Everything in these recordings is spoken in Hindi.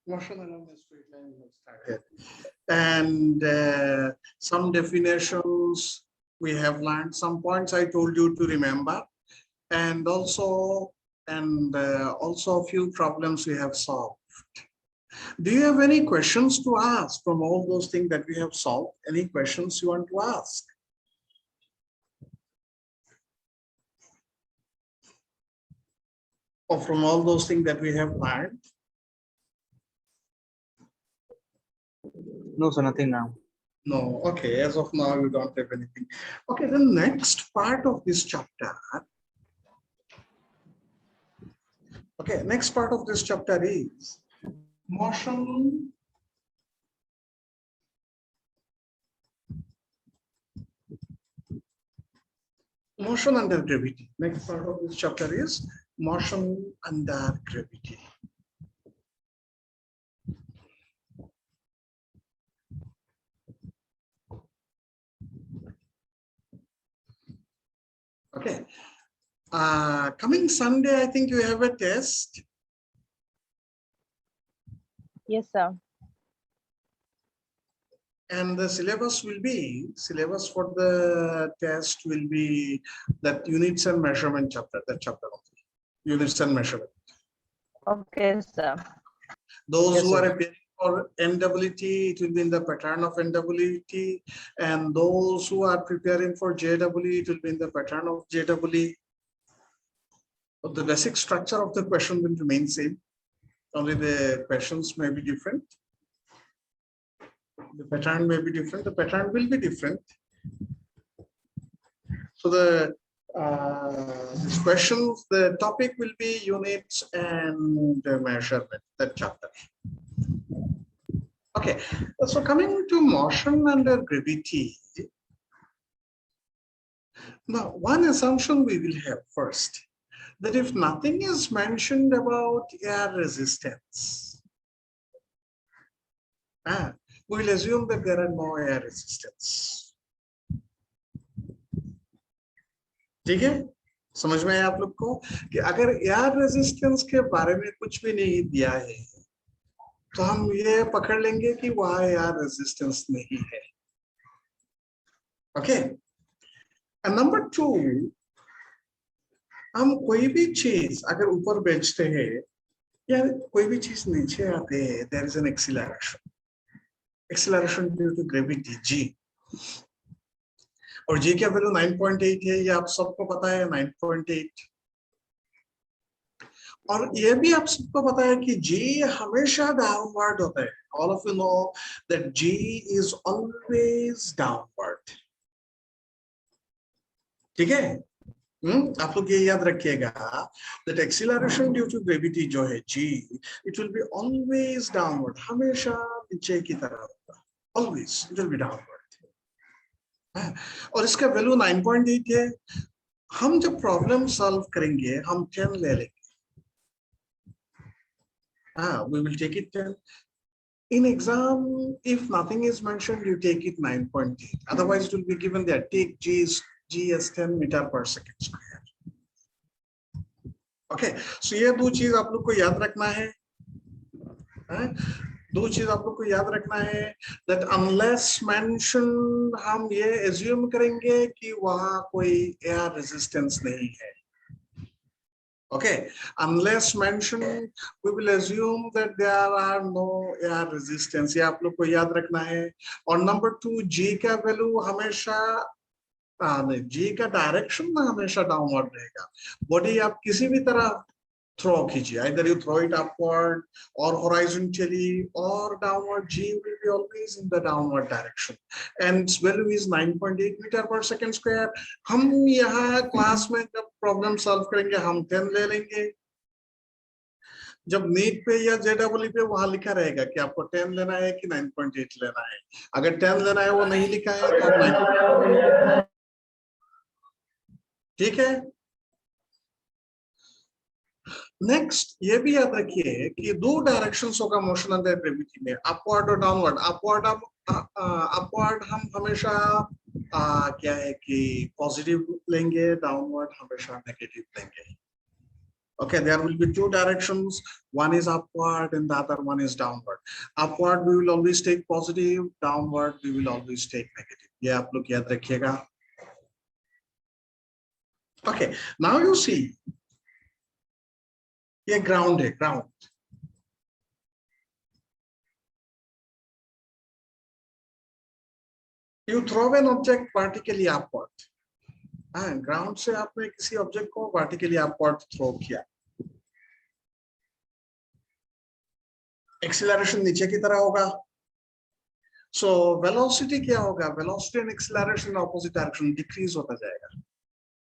Motion along a straight line was started. And some definitions we have learned, some points I told you to remember, and also a few problems we have solved. Do you have any questions to ask from all those things that we have solved? Any questions you want to ask? Or from all those things that we have learned? No, sir, nothing now. No, okay, as of now, you don't have anything. Okay, the next part of this chapter. Okay, next part of this chapter is motion under gravity. Next part of this chapter is motion under gravity. Okay. Coming Sunday, I think you have a test. Yes, sir. And the syllabus for the test will be that units and measurement chapter, that chapter of units and measurement. Okay, sir. Those Yes, who sir. are appearing for NWT, it will be in the pattern of NWT, and those who are preparing for JEE, it will be in the pattern of JEE. But the basic structure of the question will remain same. Only the questions may be different. The pattern may be different. The pattern will be different. So these questions, the topic will be units and measurement, that chapter. Okay, so coming to motion under gravity. Now, one assumption we will have first, that if nothing is mentioned about air resistance, we will assume that there are no air resistance. ठीक है, समझ में आया आप लोग को कि अगर एयर रेजिस्टेंस के बारे में कुछ भी नहीं दिया है तो हम ये पकड़ लेंगे कि वहां एयर रेजिस्टेंस नहीं है. ओके, एंड नंबर 2, हम कोई भी चीज अगर ऊपर बेचते हैं या कोई भी चीज नीचे आते हैं, there is an acceleration due to gravity G, और जी का वैल्यू 9.8 है, ये आप सबको पता है 9.8. और ये भी आप सबको पता है कि जी हमेशा डाउनवर्ड होता है. All of you know that g is always downward. ठीक है, आप लोग ये याद रखिएगा that acceleration due to gravity जो है g, it will be always downward, हमेशा नीचे की तरफ होगा, always it will be downward. और इसका वैल्यू 9.8 है. हम जब प्रॉब्लम सॉल्व करेंगे हम 10 ले लेंगे. We will take it 10. In exam, if nothing is mentioned, you take it 9.8. Otherwise, it will be given there. Take G as 10 meter per second square. Okay. So ये दो चीज आप लोग को याद रखना है. दो चीज आप लोग को याद रखना है that unless mentioned, हम ये assume करेंगे कि वहां कोई air resistance नहीं है. Okay, unless mentioned, we will assume that there are no air resistance. ये आप लोग को याद रखना है. और नंबर 2, G का वैल्यू हमेशा G का डायरेक्शन ना हमेशा डाउनवर्ड रहेगा. बॉडी आप किसी भी तरह थ्रो कीजिए, either you throw it upward or horizontally or downward, G will be always in the downward direction, and its value is 9.8 meter per second square. हम यहाँ क्लास में जब प्रॉब्लम सॉल्व करेंगे हम 10 ले लेंगे. जब नीट पे या जेडब्ल्यू पे वहां लिखा रहेगा कि आपको 10 लेना है कि 9.8 लेना है. अगर 10 लेना है वो नहीं लिखा है तो आप 9. ठीक है. नेक्स्ट ये भी याद रखिए कि दो डायरेक्शंस होगा मोशन अंडर ग्रेविटी में, अपवर्ड और डाउनवर्ड. अपवर्ड हम हमेशा क्या है कि पॉजिटिव लेंगे, डाउनवर्ड हमेशा नेगेटिव लेंगे. Okay, there will be two directions. One is upward and the other one is downward. Upward we will always take positive, downward we will always take negative. ये आप लोग याद रखिएगा. Okay, now you see, ये ground है, ground. You throw an object vertically upward. हाँ, ground से आपने किसी object को vertically upward throw किया. Acceleration नीचे की तरह होगा. So velocity क्या होगा? Velocity and acceleration opposite direction decrease होता जाएगा.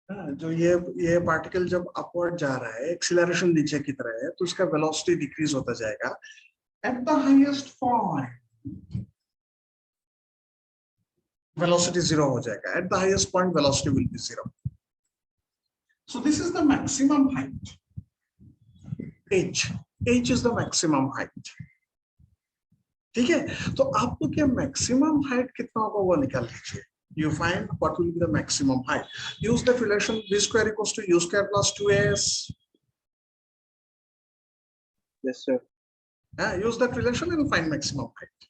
जो ये पार्टिकल जब अपवर्ड जा रहा है, एक्सीलरेशन नीचे की तरह है, तो उसका वेलोसिटी डिक्रीज होता जाएगा. At the highest point velocity zero हो जाएगा. At the highest point velocity will be zero. So this is the maximum height. h is the maximum height. ठीक है, तो आपको क्या मैक्सिमम हाइट कितना होगा वो निकाल लीजिए. You find what will be the maximum height. Use that relation v square equals to u square plus 2as. Yes, sir. Use that relation and find maximum height.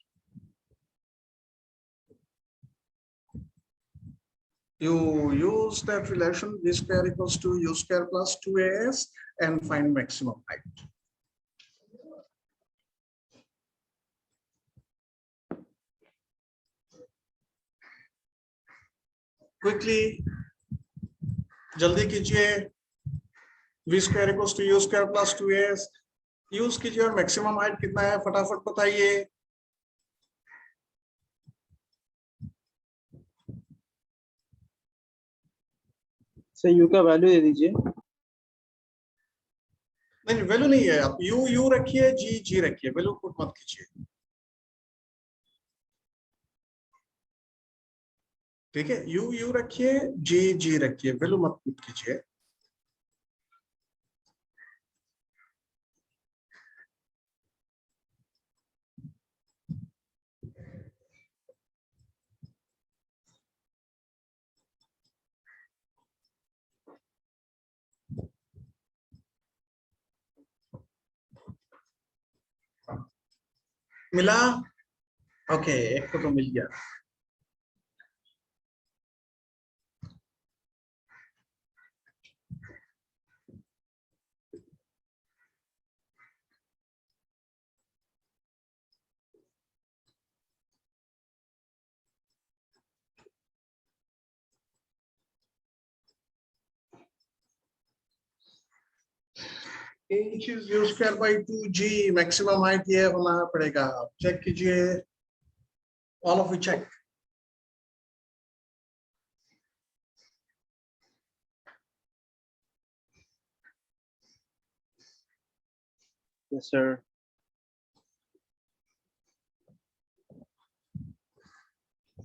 You use that relation v square equals to u square plus 2as and find maximum height. Quickly, जल्दी कीजिए. v square equals to u square plus 2as. Use कीजिए और मैक्सिमम हाइट कितना है फटाफट बताइए. सर यू का वैल्यू दे दीजिए. नहीं, वैल्यू नहीं है. आप यू रखिए, जी रखिए, वैल्यू पुट मत कीजिए. ठीक है, यू रखिए, जी रखिए, वैल्यू मत पुट कीजिए. मिला? ओके, एक को तो मिल गया. h is u square by 2g. Maximum height ये होना पड़ेगा. चेक कीजिए, all of you check. Yes, sir.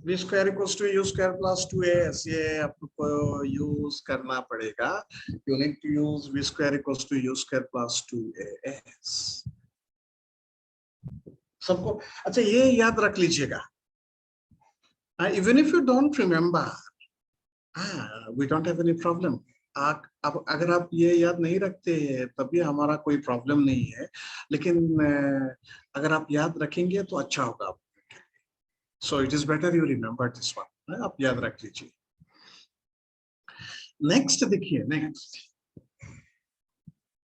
v square equals to u square plus 2as. ये आपको यूज करना पड़ेगा. You need to use v square equals to u square plus 2as. सबको अच्छा ये याद रख लीजिएगा. Even if you don't remember, we don't have any problem. अब अगर आप ये याद नहीं रखते तब भी हमारा कोई प्रॉब्लम नहीं है, लेकिन अगर आप याद रखेंगे तो अच्छा होगा. So it is better you remember this one. आप याद रख लीजिए. नेक्स्ट देखिए, नेक्स्ट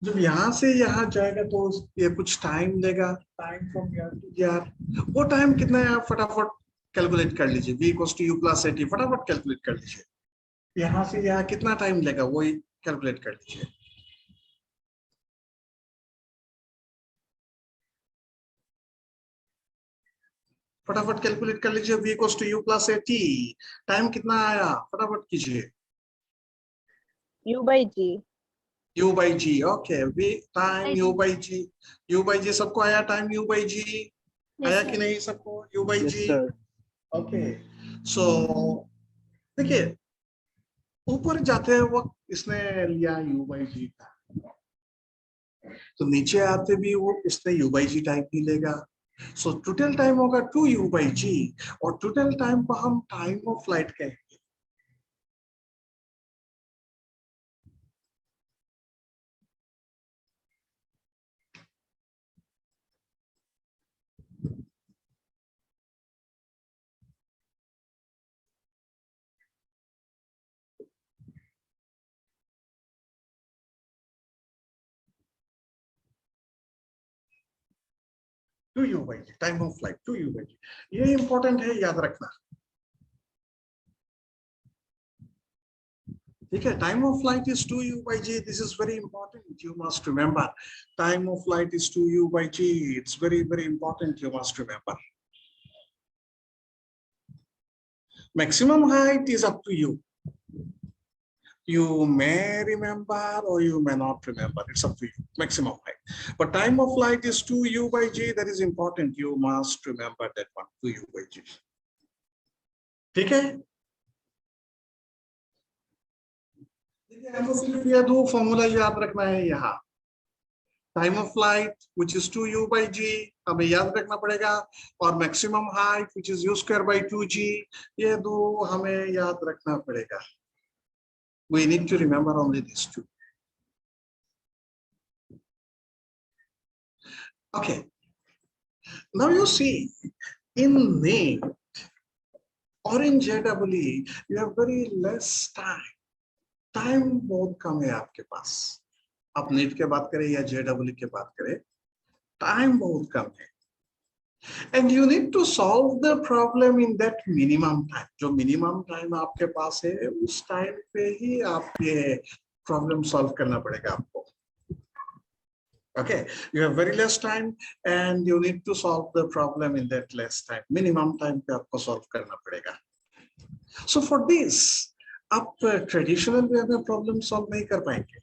जब यहाँ से यहाँ जाएगा तो ये कुछ टाइम लेगा. Time from here to here, वो टाइम कितना है आप फटाफट कैलकुलेट कर लीजिए. v equals to u plus 80 फटाफट कैलकुलेट कर लीजिए. यहाँ से यहाँ कितना टाइम लेगा वही कैलकुलेट कर लीजिए. फटाफट कैलकुलेट कर लीजिए. v equals to u plus 80. Time कितना आया फटाफट कीजिए. U by G. u by g. Okay, v time u by g. u by g सबको आया. टाइम u by g आया कि नहीं सबको? u by Yes, g. sir. Okay, so देखिए ऊपर जाते वक्त इसने लिया u by g था, तो नीचे आते भी वो इसने u by g टाइम ही लेगा. सो टोटल टाइम होगा 2u by g और टोटल टाइम को हम टाइम ऑफ फ्लाइट कहेंगे. 2u by g, time of flight 2u by g, ये इंपॉर्टेंट है, याद रखना। ठीक है, time of flight is 2u by g, this is very important, you must remember. Time of flight is 2u by g, it's very very important, you must remember. Maximum height is up to you. You may remember or you may not remember. It's up to you. Maximum height. But time of flight is 2u by g. That is important. You must remember that one. 2u by g. ठीक है? ये दो फॉर्मूला याद रखना है यहाँ। Time of flight which is 2u by g हमें याद रखना पड़ेगा, और maximum height which is u square by 2g, ये दो हमें याद रखना पड़ेगा। We need to remember only these two. Okay. Now you see, in NEET or in JEE, you have very less time. Time बहुत कम है आपके पास। आप नीट के बात करें या JEE के बात करें, टाइम बहुत कम है। And you need to solve the problem in that minimum time. जो minimum time आपके पास है, उस टाइम पे ही आप ये प्रॉब्लम सॉल्व करना पड़ेगा आपको। Okay, you have very less time and you need to solve the problem in that less time. Minimum time पे आपको solve करना पड़ेगा। So for this, आप traditional way में problem solve नहीं कर पाएंगे।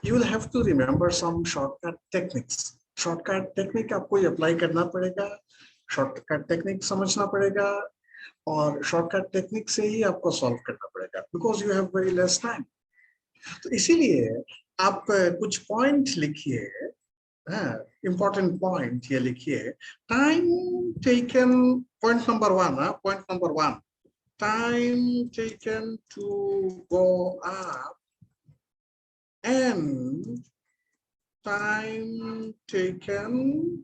You will have to remember some shortcut techniques. Shortcut technique आपको अप्लाई करना पड़ेगा, shortcut technique समझना पड़ेगा, और shortcut technique से ही आपको solve करना पड़ेगा, because you have very less time. तो इसीलिए आप कुछ point लिखिए, important point ये लिखिए। Time taken, point number one, time taken to go up and time taken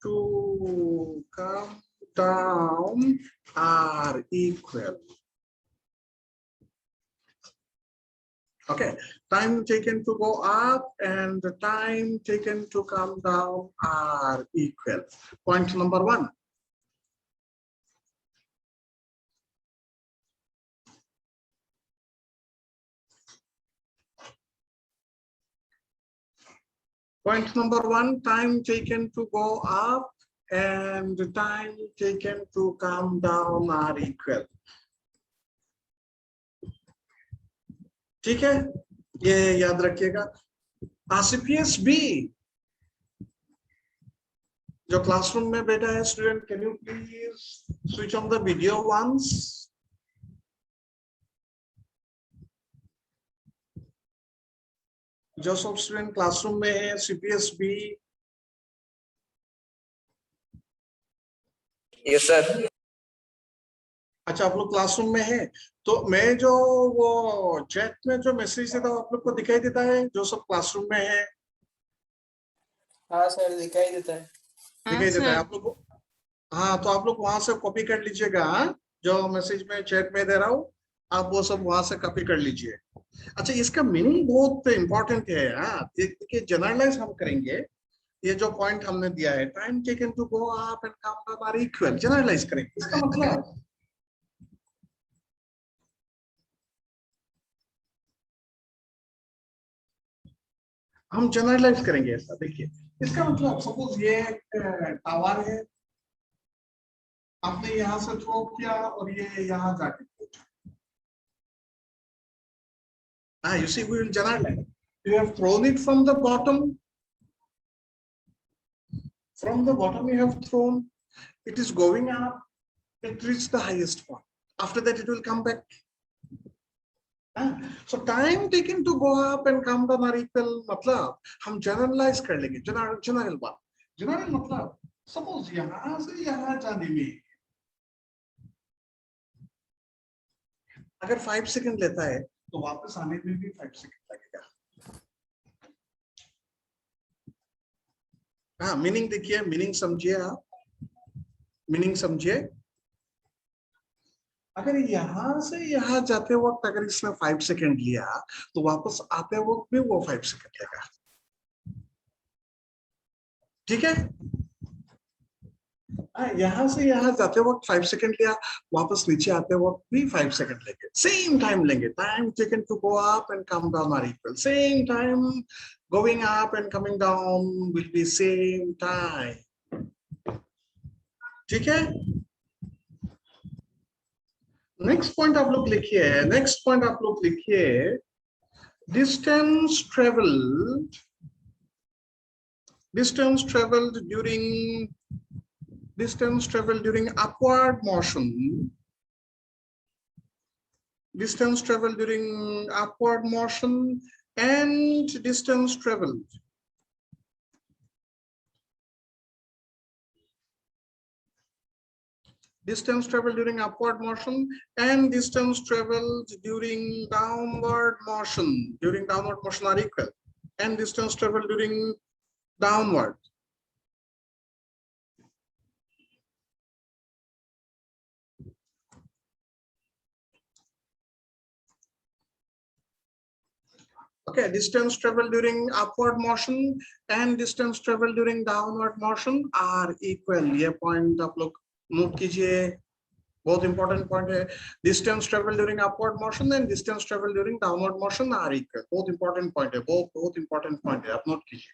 to come down are equal. Okay, time taken to go up and the time taken to come down are equal. Point number one. Point number one, time taken to go up and the time taken to come down are equal. ठीक है, ये याद रखिएगा। आसिफियस बी जो क्लासरूम में बैठा है student, can you please switch on the video once. जो सब स्टूडेंट क्लासरूम में है, सीपीएस बी। Yes sir. अच्छा, आप लोग क्लासरूम में है, तो मैं जो वो चैट में जो मैसेज देता हूँ आप लोग को दिखाई देता है, जो सब क्लासरूम में है? हाँ सर, दिखाई देता है। दिखाई देता है आप लोग को? हाँ, तो आप लोग वहां से कॉपी कर लीजिएगा। जो मैसेज में चैट में दे रहा हूँ, आप वो सब वहां से कॉपी कर लीजिए। अच्छा, इसका मीनिंग बहुत इंपॉर्टेंट है। देखिए, जनरलाइज हम करेंगे। ये जो पॉइंट हमने दिया है, time taken to go up and come down are equal, generalise करेंगे। इसका मतलब हम जनरलाइज करेंगे ऐसा। देखिए, इसका मतलब सपोज ये टावर है, आपने यहां से थ्रो किया और ये यहां जाके you see, we will generalize. You have thrown it from the bottom. From the bottom you have thrown. It is going up. It reached the highest point. After that, it will come back. So time taken to go up and come down are equal. मतलब हम generalize कर लेंगे। general बात। general मतलब suppose यहाँ से यहाँ जाने में अगर 5 सेकंड लेता है, तो वापस आने में भी 5 सेकंड लगेगा। हाँ, मीनिंग देखिए, मीनिंग समझिए आप, मीनिंग समझिए। अगर यहाँ से यहाँ जाते वक्त अगर इसने 5 सेकंड लिया, तो वापस आते वक्त भी वो 5 सेकंड लेगा। ठीक है, यहां से यहां जाते वक्त 5 सेकंड लिया, वापस नीचे आते वक्त भी 5 सेकंड लेंगे, सेम टाइम लेंगे. Time taken to go up and come down are equal. Same time going up and coming down will be same time. ठीक है, नेक्स्ट पॉइंट आप लोग लिखिए. नेक्स्ट पॉइंट आप लोग लिखिए, distance traveled during upward motion. Distance traveled during upward motion and distance traveled during upward motion and distance traveled during downward motion. During downward motion are equal, and distance traveled during downward. Okay, distance traveled during upward motion and distance traveled during downward motion are equal. ये point आप लोग नोट कीजिए, बहुत इंपॉर्टेंट पॉइंट है. Distance travel during upward motion and distance travel during downward motion are equal. बहुत इंपॉर्टेंट पॉइंट है, बहुत इंपॉर्टेंट पॉइंट है, आप नोट कीजिए.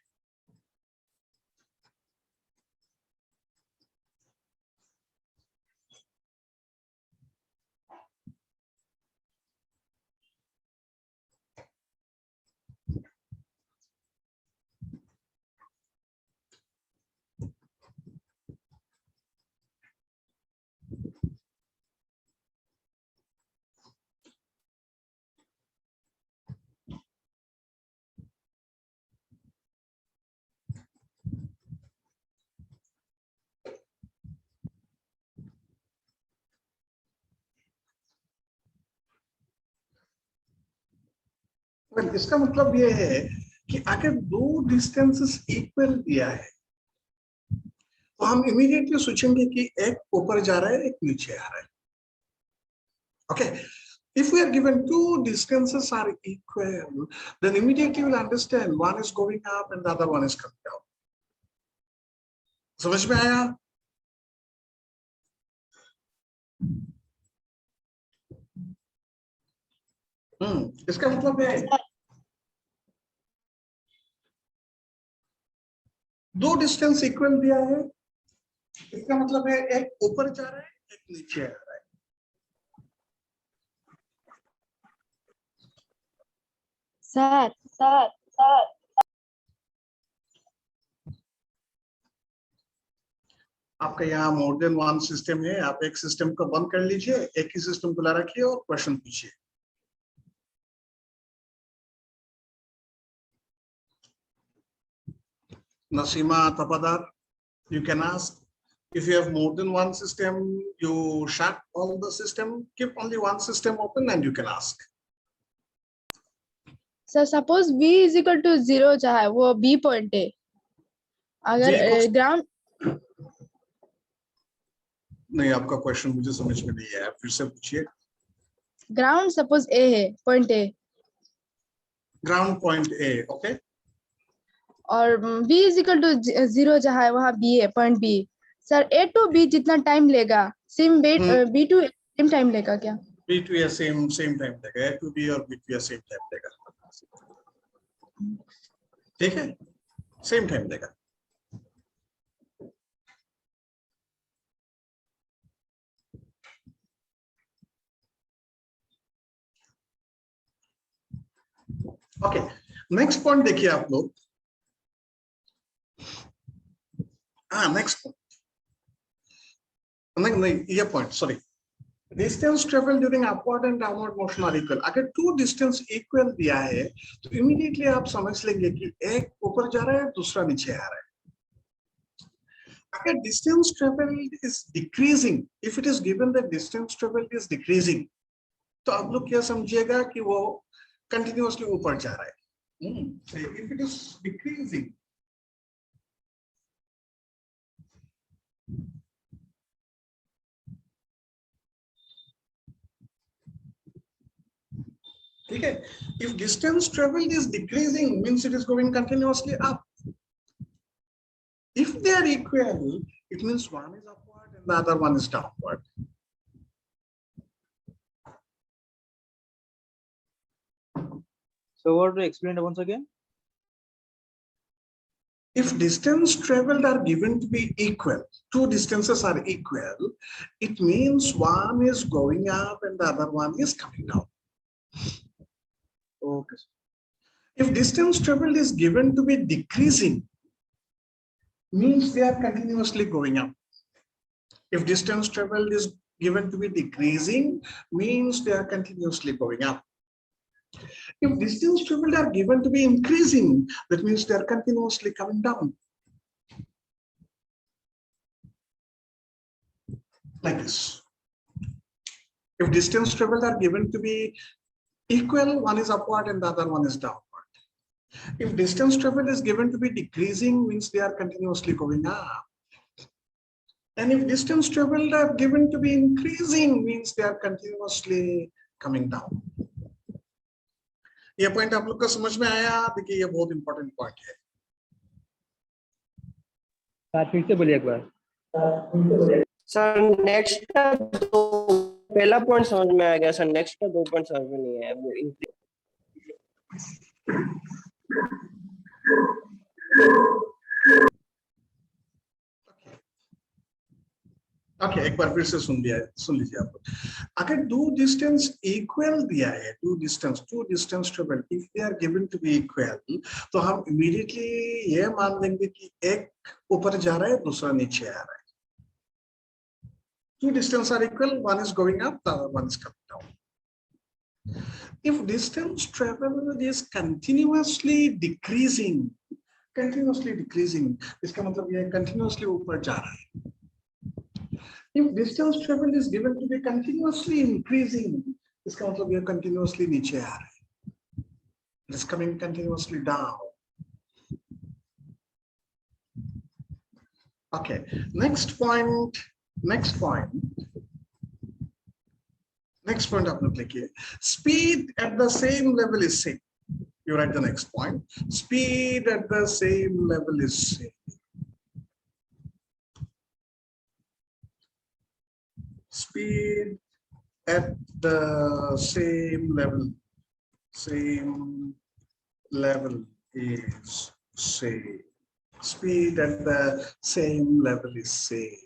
इसका मतलब ये है कि अगर दो डिस्टेंसेस इक्वल दिया है तो हम इमीडिएटली सोचेंगे कि एक ऊपर जा रहा है, एक नीचे आ रहा है. Okay, if we are given two distances are equal, then immediately we'll understand one is going up and the other one is coming down. समझ में आया? इसका मतलब है दो डिस्टेंस इक्वल दिया है, इसका मतलब है एक ऊपर जा रहा है, एक नीचे आ रहा है. सर आपका यहाँ मोर देन वन सिस्टम है, आप एक सिस्टम को बंद कर लीजिए, एक ही सिस्टम खुला रखिए और क्वेश्चन पूछिए. Nasima, Tapadar, you can ask. If you have more than one system, you shut all the system, keep only one system open and you can ask. Sir suppose v is equal to 0 चाहे वो b पॉइंट है, अगर ग्राउंड. नहीं, आपका क्वेश्चन मुझे समझ में नहीं आया, फिर से पूछिए. ग्राउंड सपोज a है, point a, ground point A, okay, और v इज इक्वल टू 0 जहाँ है वहाँ b है, point b. Sir a to b जितना टाइम लेगा same b to same time लेगा क्या? बी टू या सेम टाइम लेगा, ए टू बी और बी टू या सेम टाइम लेगा. ठीक है, सेम टाइम लेगा. ओके, नेक्स्ट पॉइंट देखिए आप लोग. नेक्स्ट पॉइंट नहीं, ये point sorry. Distance travel during upward and downward motion are equal. अगर टू डिस्टेंस इक्वल दिया है तो इमीडिएटली आप समझ लेंगे कि एक ऊपर जा रहा है, दूसरा नीचे आ रहा है. अगर distance travel is decreasing, if it is given that distance travel is decreasing, तो आप लोग क्या समझिएगा कि वो कंटिन्यूअसली ऊपर जा रहा है. इफ इट इज डिक्रीजिंग, ठीक है. If distance traveled is decreasing, means it is going continuously up. If are equal, it means one is upward and the other one is downward. So what to explain it once again? If distance traveled are given to be equal, two distances are equal, it means one is going up and the other one is coming down. Okay. If distance traveled is given to be decreasing, means they are continuously going up. If distance traveled is given to be decreasing, means they are continuously going up. If distance traveled are given to be increasing, that means they are continuously coming down. Like this. If distance traveled are given to be equal, one is upward and the other one is downward. If distance traveled is given to be decreasing, means they are continuously going up. And if distance traveled are given to be increasing, means they are continuously coming down. ये पॉइंट आप लोग को समझ में आया? देखिए ये बहुत इंपॉर्टेंट पॉइंट है. सर फिर से बोलिए एक बार. सर नेक्स्ट का दो पहला पॉइंट समझ में आ गया सर, नेक्स्ट का दो पॉइंट समझ में नहीं आया. वो ओके, एक बार फिर से सुन लीजिए आप. अगर दो डिस्टेंस इक्वल दिया है, two distance travel if they are given to be equal, तो हम इमीडिएटली ये मान लेंगे कि एक ऊपर जा रहा है, दूसरा नीचे आ रहा है. Two distances are equal, one is going up, the other one is coming down. If distance traveled is continuously decreasing, इसका मतलब ये continuously ऊपर जा रहा है. If distance traveled is given to be continuously increasing, इसका मतलब ये continuously नीचे आ रहा है. It is coming continuously down. Okay, next point आप लोग लिखिए. Speed at the same level is same. You write the next point. Speed at the same level is same. Speed at the same level is same. Speed at the same level is same.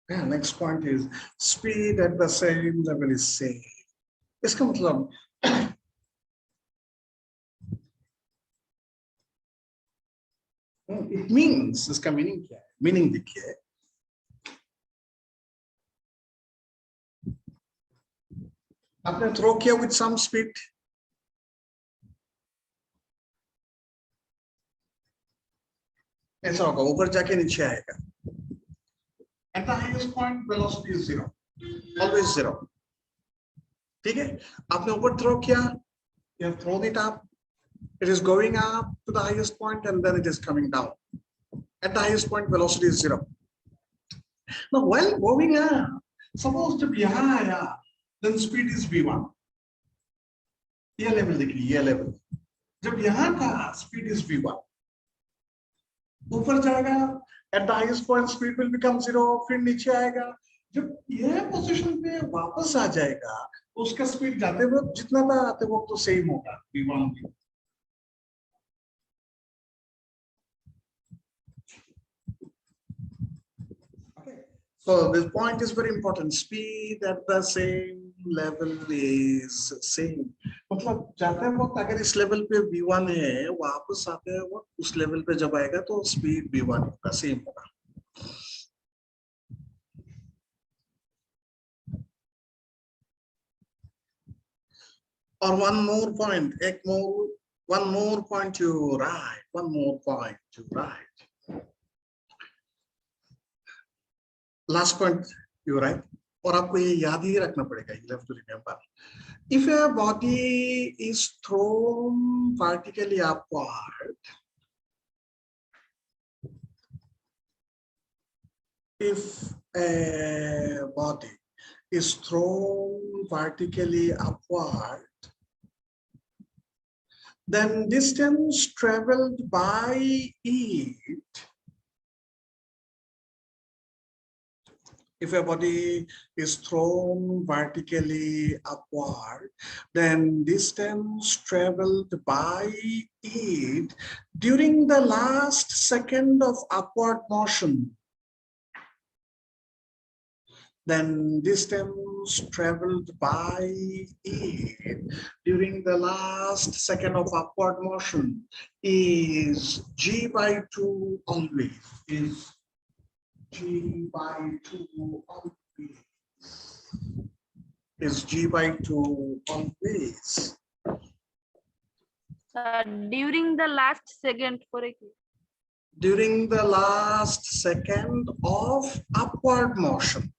Yeah, next point is speed at the same level is same. इसका मतलब it means, इसका मीनिंग क्या है? मीनिंग देखिए. आपने थ्रो किया with some speed. ऐसा होगा, ऊपर जाके नीचे आएगा. At the highest point, velocity is zero, always zero. ठीक है? आपने ऊपर थ्रो किया, you have thrown it up. It is going up to the highest point and then it is coming down. At the highest point, velocity is zero. Now, while moving up, suppose जब यहाँ आया, then speed is v1. ये level देखिए, ये level. जब यहाँ का speed is v1. ऊपर जाएगा, at the highest point speed will become zero. फिर नीचे आएगा. जब ये पोजीशन पे वापस आ जाएगा, तो उसका स्पीड जाते वक्त जितना था आते वक्त तो सेम होगा v1 भी. So this point is very important. Speed at the same level is same. मतलब जाते वक्त अगर इस लेवल पे v1 है, वापस आते वक्त उस लेवल पे जब आएगा तो स्पीड v1 होगा, सेम होगा. और one more point you write. One more point you write. Last point you write. और आपको ये याद ही रखना पड़ेगा. You have to remember. If a body is thrown vertically upward, if a body is thrown vertically upward, then distance traveled by it, if a body is thrown vertically upward, then distance traveled by it during the last second of upward motion, then distance traveled by it during the last second of upward motion is g by 2 always, is g by 2 always, is g by 2 always. During the last second for a During the last second of upward motion.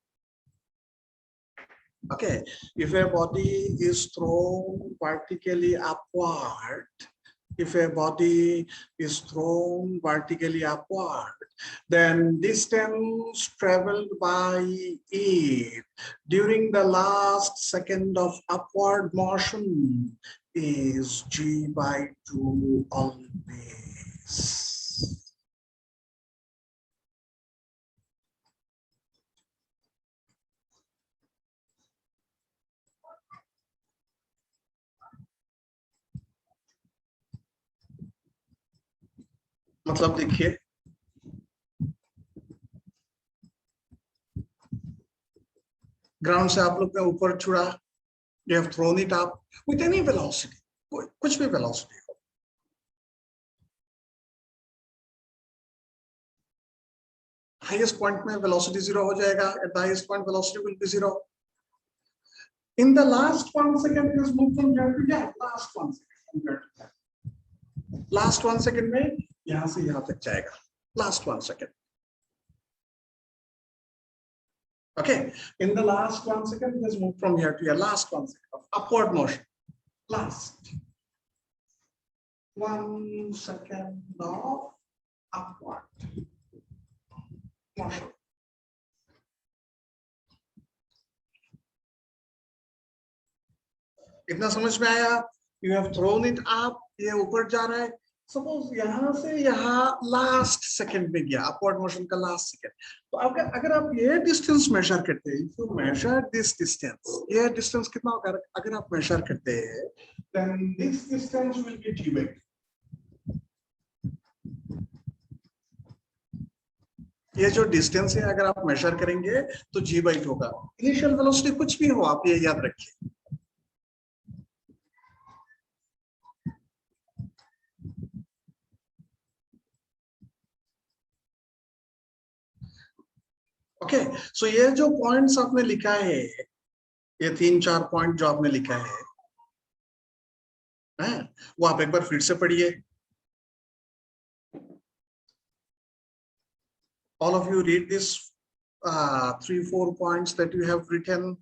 Okay, if a body is thrown vertically upward, if a body is thrown vertically upward, then distance traveled by it during the last second of upward motion is g by 2 always. मतलब देखिए, ग्राउंड से आप लोग ने ऊपर छुड़ा, you have thrown it up with any velocity, कुछ भी velocity हो, highest point में velocity 0 हो जाएगा, at the highest point velocity will be 0. In the last 1 second it is moved from here to here, last 1 second, last 1 second में यहाँ से यहाँ तक जाएगा, last 1 second. Okay, in the last 1 second it has moved from here to here, last 1 second of upward motion, last 1 second of upward motion. इतना समझ में आया? You have thrown it up, ये ऊपर जा रहा है. Suppose यहाँ से यहाँ last second में गया, upward motion का last second. तो अगर आप ये distance measure करते हैं, if you measure this distance, ये distance कितना होगा? अगर आप measure करते हैं, then this distance will be g by 2. ये जो distance है, अगर आप measure करेंगे, तो g by 2 होगा. Initial velocity कुछ भी हो, आप ये याद रखिए. ओके, सो ये जो पॉइंट्स आपने लिखा है, ये 3-4 पॉइंट जो आपने लिखा है, वो आप एक बार फिर से पढ़िए. All of you read this 3-4 points that you have written.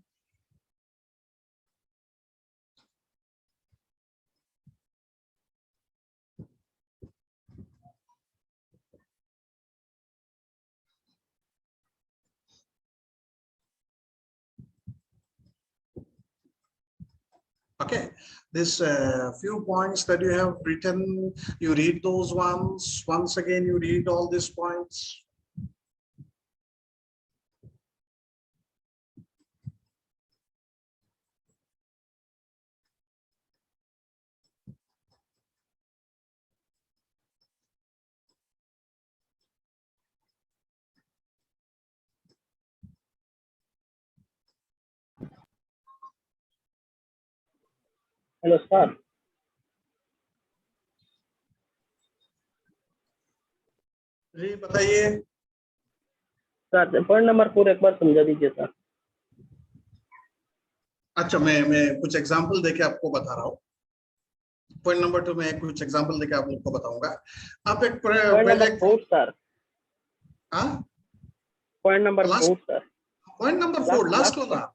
Okay, this few points that you have written, you read those ones. Once again, you read all these points. Hello sir. जी बताइए. सर पॉइंट नंबर 4 एक बार समझा दीजिए सर. अच्छा, मैं कुछ एग्जांपल देके आपको बता रहा हूँ. पॉइंट नंबर 2 में कुछ एग्जांपल देके आप लोग को बताऊंगा. आप एक पॉइंट नंबर 4 सर. हाँ, point number 4 sir. Point number 4 last वाला.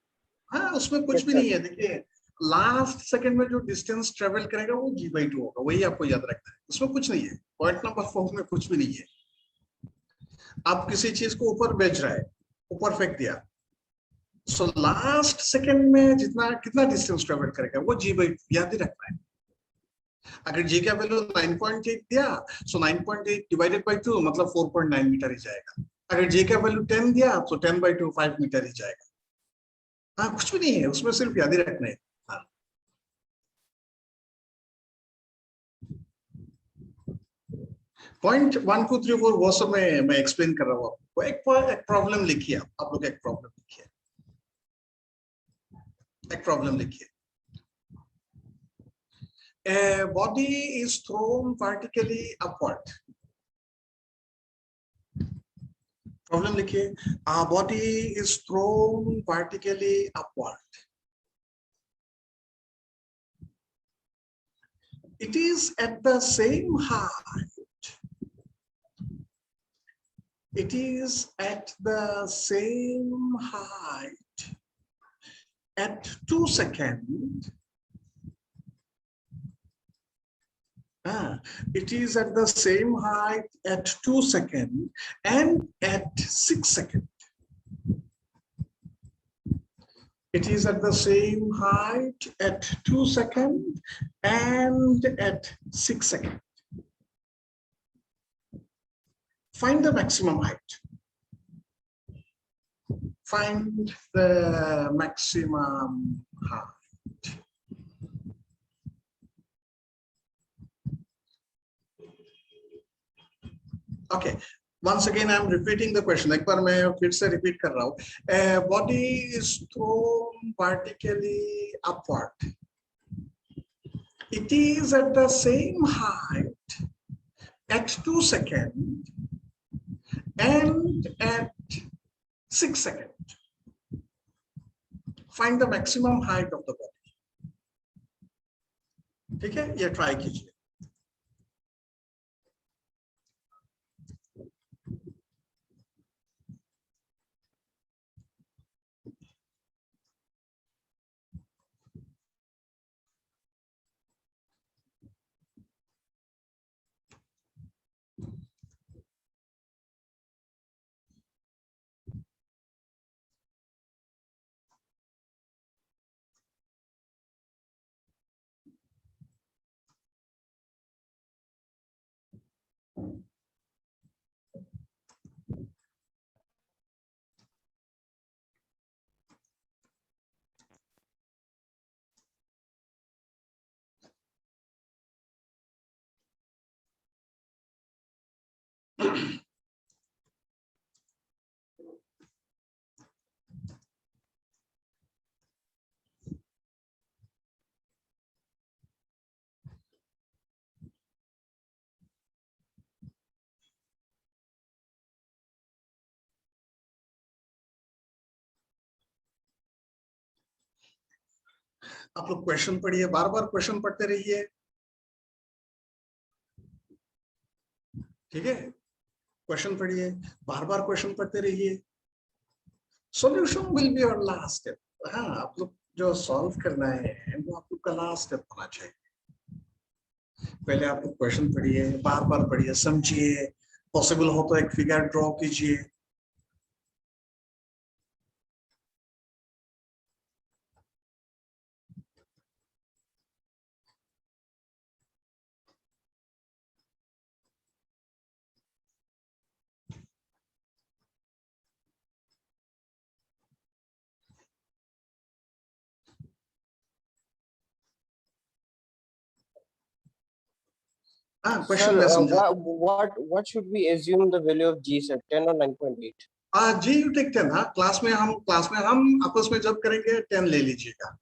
हाँ, उसमें कुछ भी नहीं है. देखिए, लास्ट सेकंड में जो डिस्टेंस ट्रेवल करेगा वो g by 2 होगा, वही आपको याद रखना है. उसमें कुछ नहीं है. पॉइंट नंबर 4 में कुछ भी नहीं है. आप किसी चीज को ऊपर भेज रहे हैं, ऊपर फेंक दिया, सो लास्ट सेकंड में कितना डिस्टेंस ट्रेवल करेगा वो g by 2 याद ही रखना है. अगर जी का वैल्यू 9.8 दिया, सो 9.8 डिवाइडेड बाय 2 मतलब 4.9 मीटर ही जाएगा। अगर जी का वैल्यू 10 दिया तो 10/2 5 मीटर ही जाएगा। हाँ, कुछ भी नहीं है उसमें, सिर्फ याद ही रखना है। हाँ। पॉइंट 1 2 3 4 वो सब मैं एक्सप्लेन कर रहा हूँ आपको। एक प्रॉब्लम लिखिए, आप लोग एक प्रॉब्लम लिखिए, एक प्रॉब्लम लिखिए। A body is thrown vertically upward. Problem लिखिए, a body is thrown vertically upward. It is at the same height. It is at the same height at 2 seconds. It is at the same height at 2 seconds and at 6 seconds. It is at the same height at 2 seconds and at 6 seconds. Find the maximum height. Find the maximum height. Okay. Once again, I'm repeating the question. एक बार मैं फिर से repeat कर रहा हूँ. A body is thrown vertically upward. It is at the same height at 2 seconds and at 6 seconds. Find the maximum height of the body. ठीक है, ये try कीजिए. आप लोग क्वेश्चन पढ़िए, बार बार क्वेश्चन पढ़ते रहिए, ठीक है? क्वेश्चन पढ़िए, बार बार क्वेश्चन पढ़ते रहिए. Solution will be your last step. हाँ, आप लोग जो सॉल्व करना है वो आप लोग का लास्ट स्टेप होना चाहिए. पहले आप लोग क्वेश्चन पढ़िए, बार बार पढ़िए, समझिए, पॉसिबल हो तो एक फिगर ड्रॉ कीजिए. हाँ, क्वेश्चन Sir, में समझा. what should we assume the value of G, sir? 10 or 9.8? G you take 10. हाँ, क्लास में हम आपस में जब करेंगे 10 ले लीजिएगा.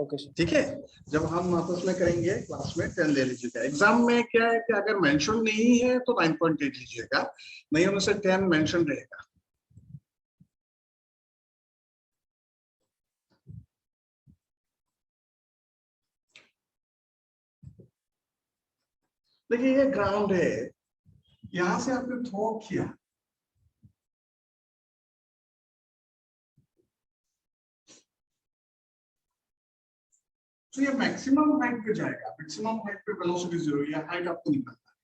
Okay, sir. ठीक है, जब हम आपस में करेंगे क्लास में 10 ले लीजिएगा. एग्जाम में क्या है कि अगर मेंशन नहीं है तो 9.8 लीजिएगा, नहीं होने से 10 मेंशन रहेगा. देखिए ये ग्राउंड है, यहां से आपने थ्रो किया, तो ये मैक्सिमम हाइट पे जाएगा. मैक्सिमम हाइट पे वेलोसिटी 0. ये हाइट आपको निकालना है,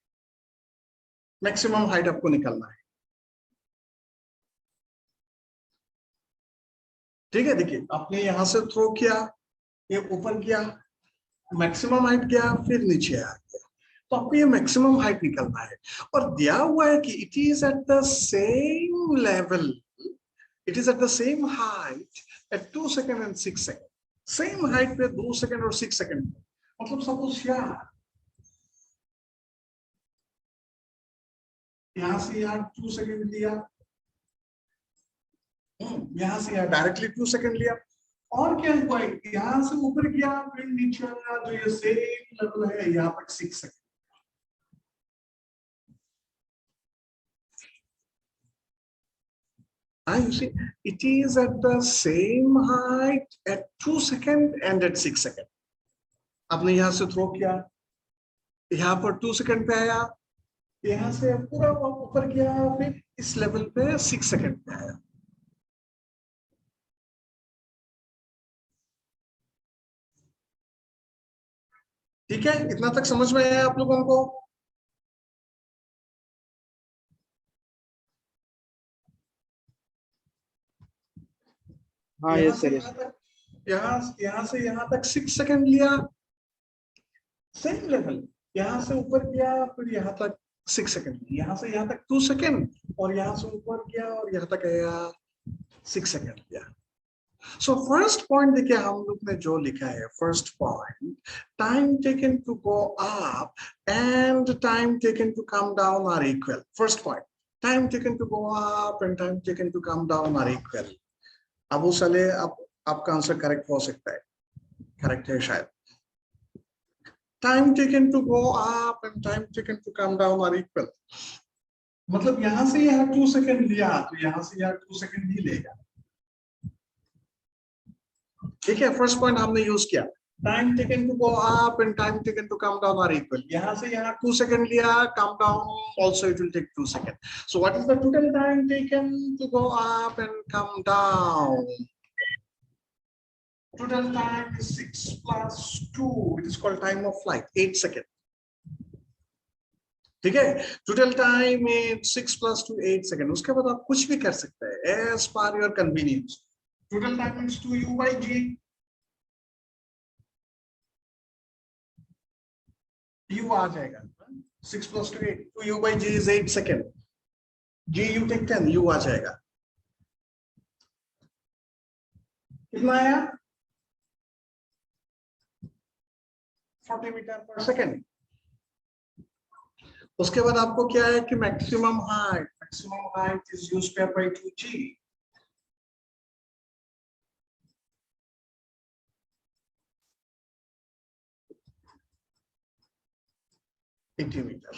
मैक्सिमम हाइट आपको निकालना है. ठीक है, देखिए आपने यहां से थ्रो किया, ये ऊपर किया, मैक्सिमम हाइट गया, फिर नीचे आ गया, तो आपको ये मैक्सिमम हाइट निकलना है। और दिया हुआ है कि it is at the same level, it is at the same height at 2 second and 6 second. Same height पे 2 सेकेंड और 6 सेकेंड, मतलब सपोज यहां से यहाँ 2 सेकेंड लिया, यहां से यहाँ डायरेक्टली 2 सेकेंड लिया, और क्या हुआ, यहां से ऊपर गया, फिर नीचे आया, जो ये सेम लेवल है यहाँ तक 6 second. You see, it is at the same height at 2 seconds and at 6 seconds. आपने यहां से थ्रो किया, यहाँ पर 2 सेकेंड पे आया, यहां से पूरा ऊपर गया, फिर इस लेवल पे 6 सेकेंड पे आया। ठीक है, इतना तक समझ में आया आप लोगों को? हाँ यहाँ यस से सर। यहाँ तक, यहाँ से यहाँ तक 6 सेकेंड लिया, सेम लेवल, यहाँ से ऊपर गया, फिर यहाँ तक 6 सेकेंड, यहाँ से यहाँ तक 2 सेकेंड, और यहाँ से ऊपर गया और यहाँ तक आया 6 सेकेंड लिया। सो फर्स्ट पॉइंट देखिए हम लोग ने जो लिखा है, first point, time taken to go up and time taken to come down are equal. First point, time taken to go up and time taken to come down are equal. अब उस साले आपका आंसर करेक्ट हो सकता है, करेक्ट है शायद। Time taken to go up and time taken to come down are equal, मतलब यहां से यहाँ 2 सेकेंड लिया, तो यहां से यहाँ 2 सेकेंड ही लेगा। ठीक है, फर्स्ट पॉइंट हमने यूज किया, time taken to go up and time taken to come down are equal. यहां से यहाँ 2 सेकेंड लिया, come down also it will take 2 second. So what is the total time taken to go up and come down? Total time is 6 plus 2. It is called time of flight, 8 seconds. ठीक है, total time is 6 plus 2, 8 seconds. उसके बाद आप कुछ भी कर सकते हैं as per your convenience. Total time is 2u by g. u आ जाएगा 6 plus 2, 8. 2u by g is 8 seconds. g you take 10, u आ जाएगा। कितना आया? 40 मीटर पर सेकेंड। उसके बाद आपको क्या है कि maximum height is u square by 2g। Metre.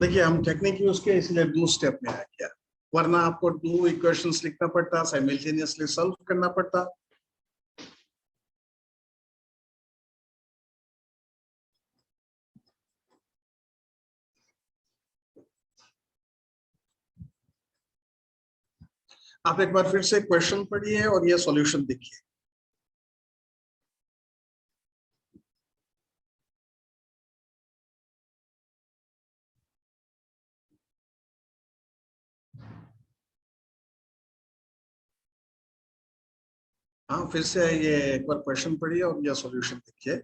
देखिए हम टेक्निक यूज किया इसलिए 2 स्टेप में आ गया, वरना आपको 2 इक्वेशंस लिखना पड़ता, साइमल्टेनियसली सॉल्व करना पड़ता। आप एक बार फिर से क्वेश्चन पढ़िए और ये सॉल्यूशन देखिए। हाँ फिर से ये एक बार क्वेश्चन पढ़िए और ये सॉल्यूशन देखिए।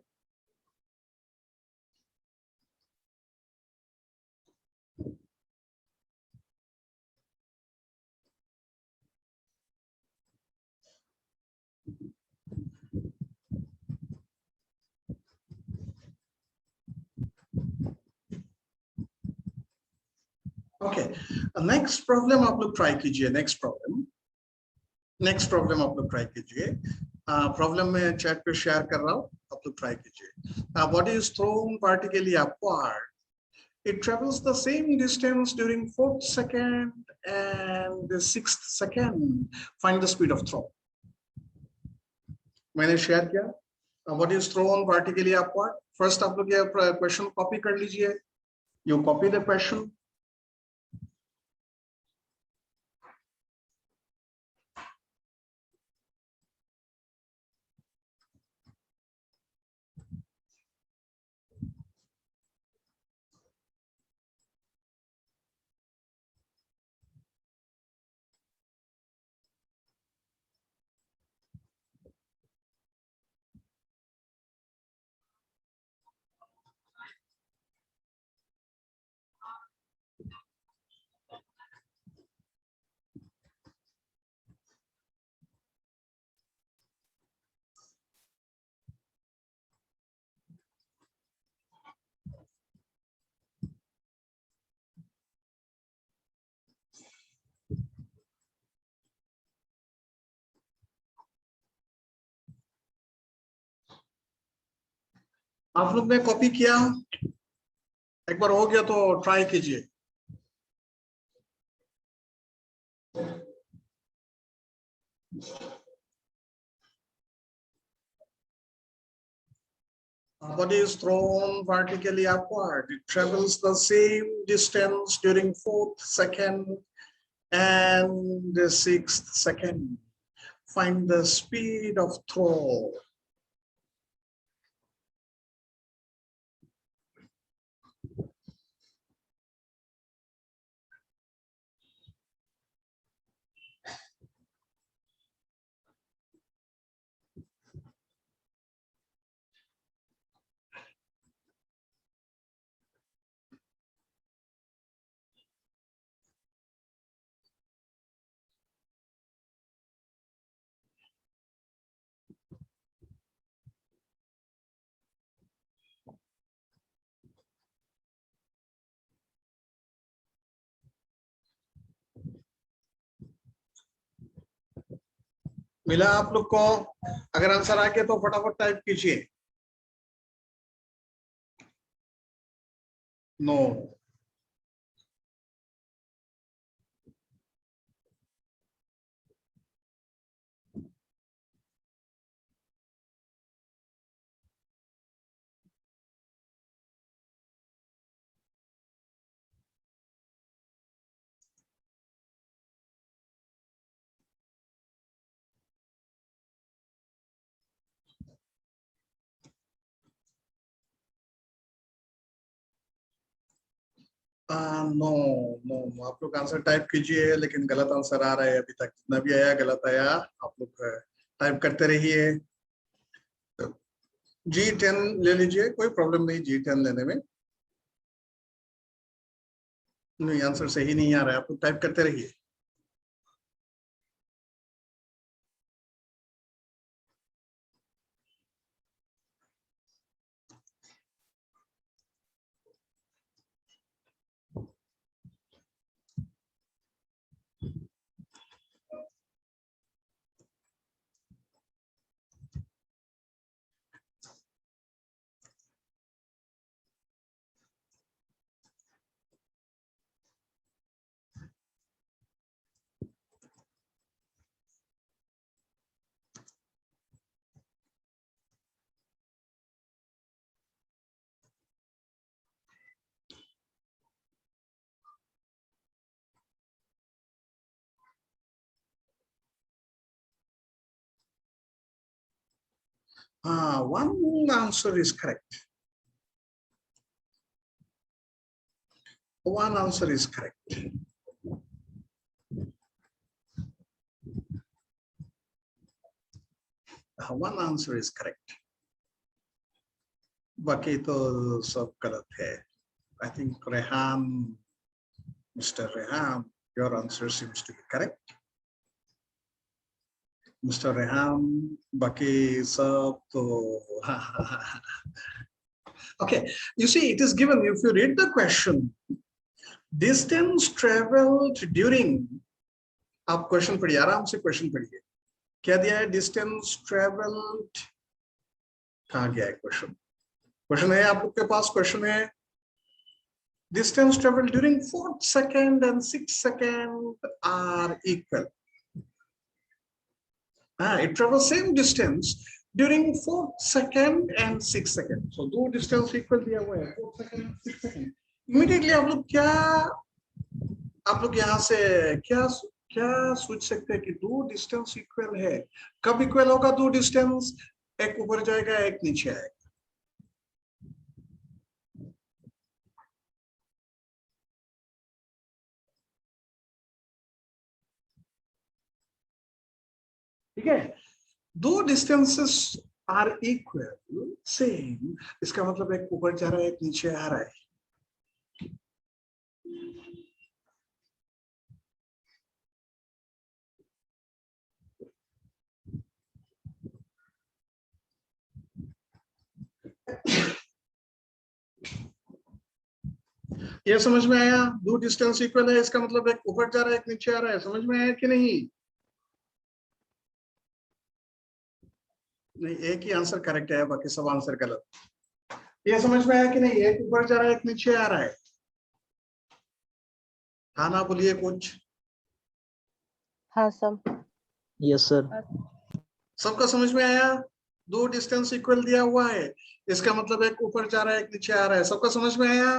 ओके, नेक्स्ट प्रॉब्लम आप लोग ट्राई कीजिए। नेक्स्ट प्रॉब्लम आप लोग ट्राई कीजिए। प्रॉब्लम में चैट पे शेयर कर रहा हूँ, आप लोग ट्राई कीजिए। What is thrown vertically upward, it travels the same distance during 4th second and the 6th second. Find the speed of throw. मैंने शेयर किया। What is thrown vertically upward? First आप लोग ये क्वेश्चन कॉपी कर लीजिए। You copy the question. आप लोग ने कॉपी किया? एक बार हो गया तो ट्राई कीजिए। Body is thrown vertically upward. It travels the same distance during 4th second and the 6th second. Find the speed of throw. मिला आप लोग को? अगर आंसर आ गया तो फटाफट टाइप कीजिए। नो। नो नो, आप लोग आंसर टाइप कीजिए, लेकिन गलत आंसर आ रहा है अभी तक। जितना भी आया गलत आया। आप लोग टाइप करते रहिए। G10 ले लीजिए, कोई प्रॉब्लम नहीं G10 लेने में। नहीं, आंसर सही नहीं आ रहा है, आप लोग टाइप करते रहिए। One answer is correct. One answer is correct. One answer is correct. बाकी तो सब गलत है। I think Rehan, Mr. Rehan, your answer seems to be correct. Mr. Rehan, बाकी सब तो okay. You see, it is given. If you read the question, distance traveled during, आप क्वेश्चन पढ़िए, आराम से क्वेश्चन पढ़िए। क्या दिया है? डिस्टेंस ट्रेवल्ड, कहाँ गया है क्वेश्चन? क्वेश्चन है आप लोग के पास, क्वेश्चन है distance travelled during 4th second and 6th second are equal. It travels same distance during 4th second and 6th second. So दो डिस्टेंस इक्वल दिया हुआ है, 4th second and 6th second. Immediately आप लोग यहाँ से क्या सोच सकते हैं कि दो डिस्टेंस इक्वल है। कब इक्वल होगा दो डिस्टेंस? एक ऊपर जाएगा, एक नीचे आएगा। ठीक है, दो डिस्टेंसेस आर इक्वल सेम, इसका मतलब एक ऊपर जा रहा है, एक नीचे आ रहा है। ये समझ में आया? दो डिस्टेंस इक्वल है, इसका मतलब एक ऊपर जा रहा है, एक नीचे आ रहा है। समझ में आया कि नहीं? नहीं, एक ही आंसर करेक्ट है, बाकी सब आंसर गलत। ये समझ में आया कि नहीं? एक ऊपर जा रहा है, एक नीचे आ रहा है। हाँ ना बोलिए कुछ। हाँ सर। Yes sir. सबका समझ में आया? दो डिस्टेंस इक्वल दिया हुआ है, इसका मतलब एक ऊपर जा रहा है, एक नीचे आ रहा है। सबका समझ में आया?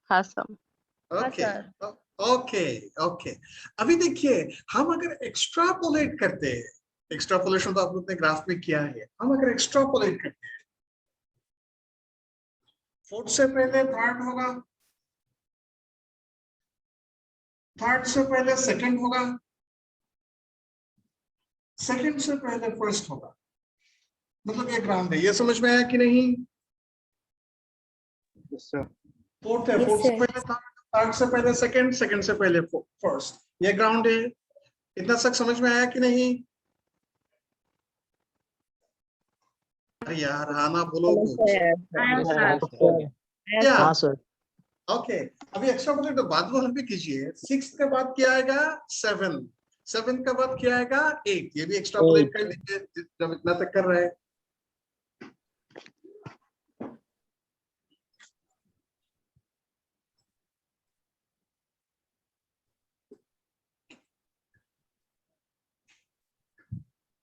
हाँ sir. Okay sir. Okay okay. अभी देखिए, हम अगर एक्स्ट्रापोलेट करते हैं, एक्स्ट्रापोलेशन तो आप लोग ने ग्राफ में किया है, हम अगर एक्स्ट्रापोलेट करते हैं, फोर्थ से पहले थर्ड होगा, थर्ड से पहले सेकंड होगा, सेकंड से पहले फर्स्ट होगा, मतलब ये ग्राउंड है। ये समझ में आया कि नहीं? Yes sir. फोर्थ है, फोर्थ से पहले थर्ड, थर्ड से पहले सेकंड, सेकंड से पहले फर्स्ट, ये ग्राउंड है। इतना तक समझ में आया कि नहीं? अरे यार आना बोलो कुछ। क्या? हाँ सर। ओके। अभी एक्स्ट्रापोलेट तो बाद वाला भी कीजिए। सिक्स के बाद क्या आएगा? सेवन। सेवन के बाद क्या आएगा? एट। ये भी एक्स्ट्रापोलेट कर लीजिए जब इतना तक कर रहे हैं।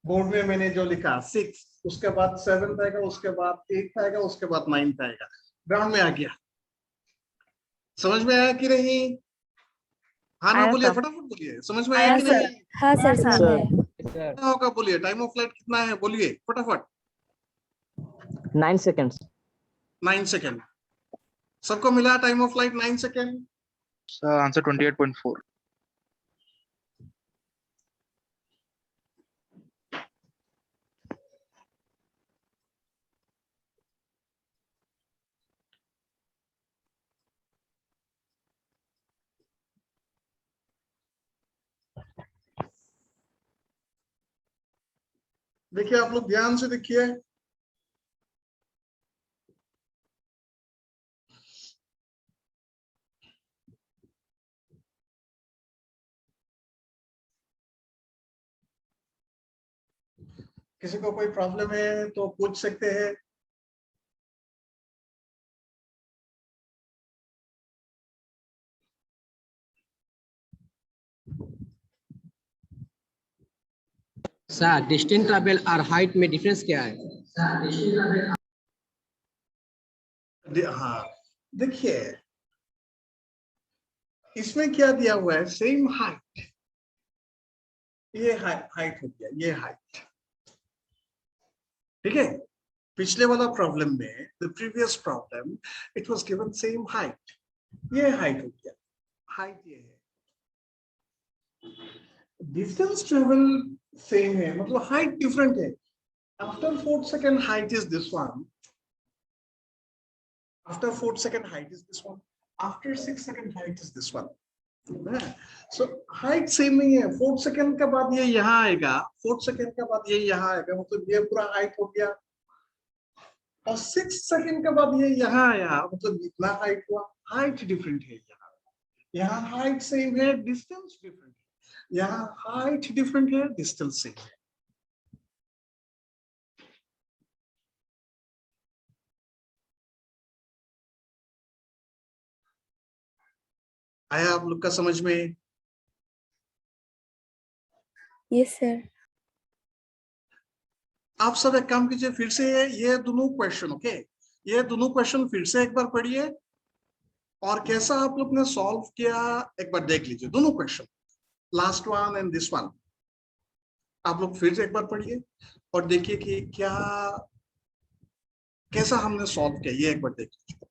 बोर्ड में मैंने जो लिखा सिक्स, उसके बाद सेवन आएगा, उसके बाद एट आएगा, उसके बाद नाइन्थ आएगा। ग्राउंड में आ गया। समझ में आया कि नहीं? हाँ ना आया बोलिए, सर। फटाफट बोलिए। समझ में आया आया कि सर। नहीं? हाँ सर, समझ में आया। सर कितना होगा बोलिए? टाइम ऑफ फ्लाइट कितना है बोलिए फटाफट। 9 seconds। 9 सेकेंड। सबको मिला time of flight 9 second? Sir, answer 28.4. देखिए आप लोग ध्यान से देखिए। किसी को कोई प्रॉब्लम है तो पूछ सकते हैं। सर डिस्टेंस ट्रैवल और हाइट में डिफरेंस क्या है? हाँ देखिए, इसमें क्या दिया हुआ है? Same height. ये हाइट हो गया, ये हाइट। ठीक है। पिछले वाला प्रॉब्लम में, the previous problem, it was given same height. ये हाइट हो गया, हाइट ये है। डिस्टेंस ट्रेवल सेम है, मतलब हाइट डिफरेंट है। After 4 second height is this one, after 4 second height is this one, after 6 second height is this one. So height same नहीं है। 4 सेकंड के बाद ये यहाँ आएगा, 4 सेकंड के बाद ये यहाँ आएगा, मतलब ये पूरा हाइट हो गया। और 6 सेकंड के बाद ये यहाँ आया, मतलब इतना हाइट हुआ। हाइट डिफरेंट है। यहाँ हाइट सेम है, डिस्टेंस डिफरेंट है। यहाँ हाइट डिफरेंट है, डिस्टेंस सेम है। आया आप लोग का समझ में? Yes sir. आप सब एक काम कीजिए, फिर से ये दोनों क्वेश्चन, ओके, ये दोनों क्वेश्चन फिर से एक बार पढ़िए, और कैसा आप लोग ने सॉल्व किया एक बार देख लीजिए। दोनों question, last one and this one, आप लोग फिर से एक बार पढ़िए और देखिए कि क्या, कैसा हमने सॉल्व किया, ये एक बार देख लीजिए।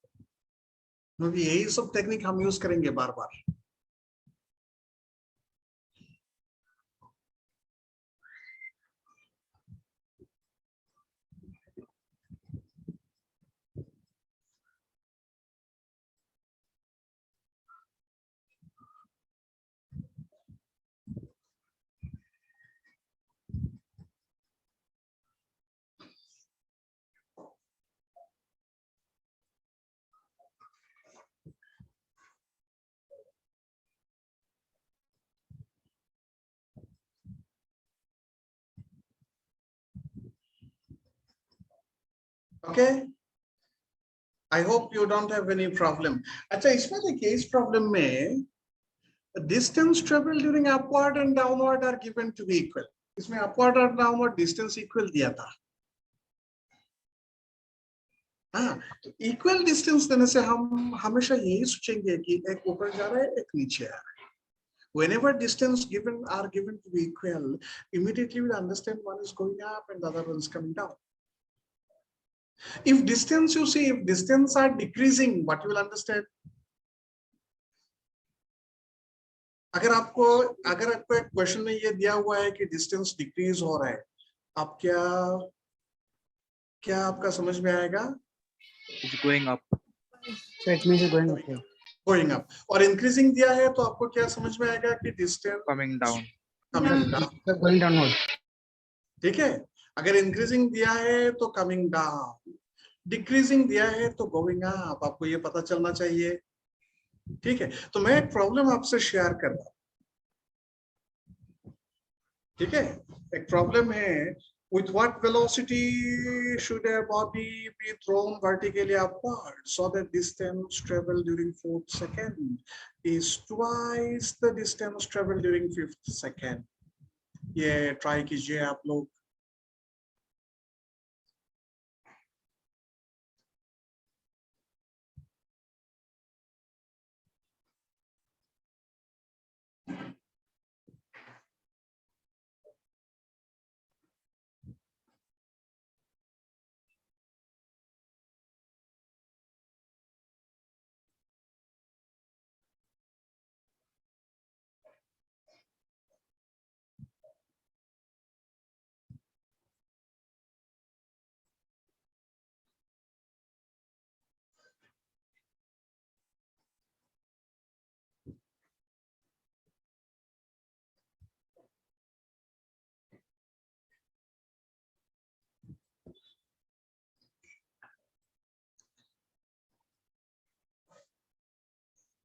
क्योंकि यही सब टेक्निक हम यूज करेंगे बार बार। Okay, I hope you don't have any problem. अच्छा, इसमें देखिए, इस प्रॉब्लम में distance travel during upward and downward are given to be equal. इसमें upward और downward distance equal दिया था। हाँ, तो equal distance देने से हम हमेशा यही सोचेंगे कि एक ऊपर जा रहा है, एक नीचे आ रहा है। Whenever distance given are given to be equal, immediately we understand one is going up and the other one is coming down. If distance, you see, if distance are decreasing, what you will understand? अगर आपको एक क्वेश्चन में ये दिया हुआ है कि डिस्टेंस डिक्रीज हो रहा है, आप क्या आपका समझ में आएगा? It's going up. So it means it's going upward. Going up. और इंक्रीजिंग दिया है तो आपको क्या समझ में आएगा कि distance Coming down. Coming down. So going downward. ठीक है, अगर इंक्रीजिंग दिया है तो कमिंग डाउन, डिक्रीजिंग दिया है तो गोइंग अप, आपको ये पता चलना चाहिए। ठीक है, तो मैं एक प्रॉब्लम आपसे शेयर कर रहा हूं। ठीक है, एक प्रॉब्लम है, with what velocity should a body be thrown vertically upward so that distance traveled during 4th second is twice the distance traveled during 5th second? ये ट्राई कीजिए आप लोग।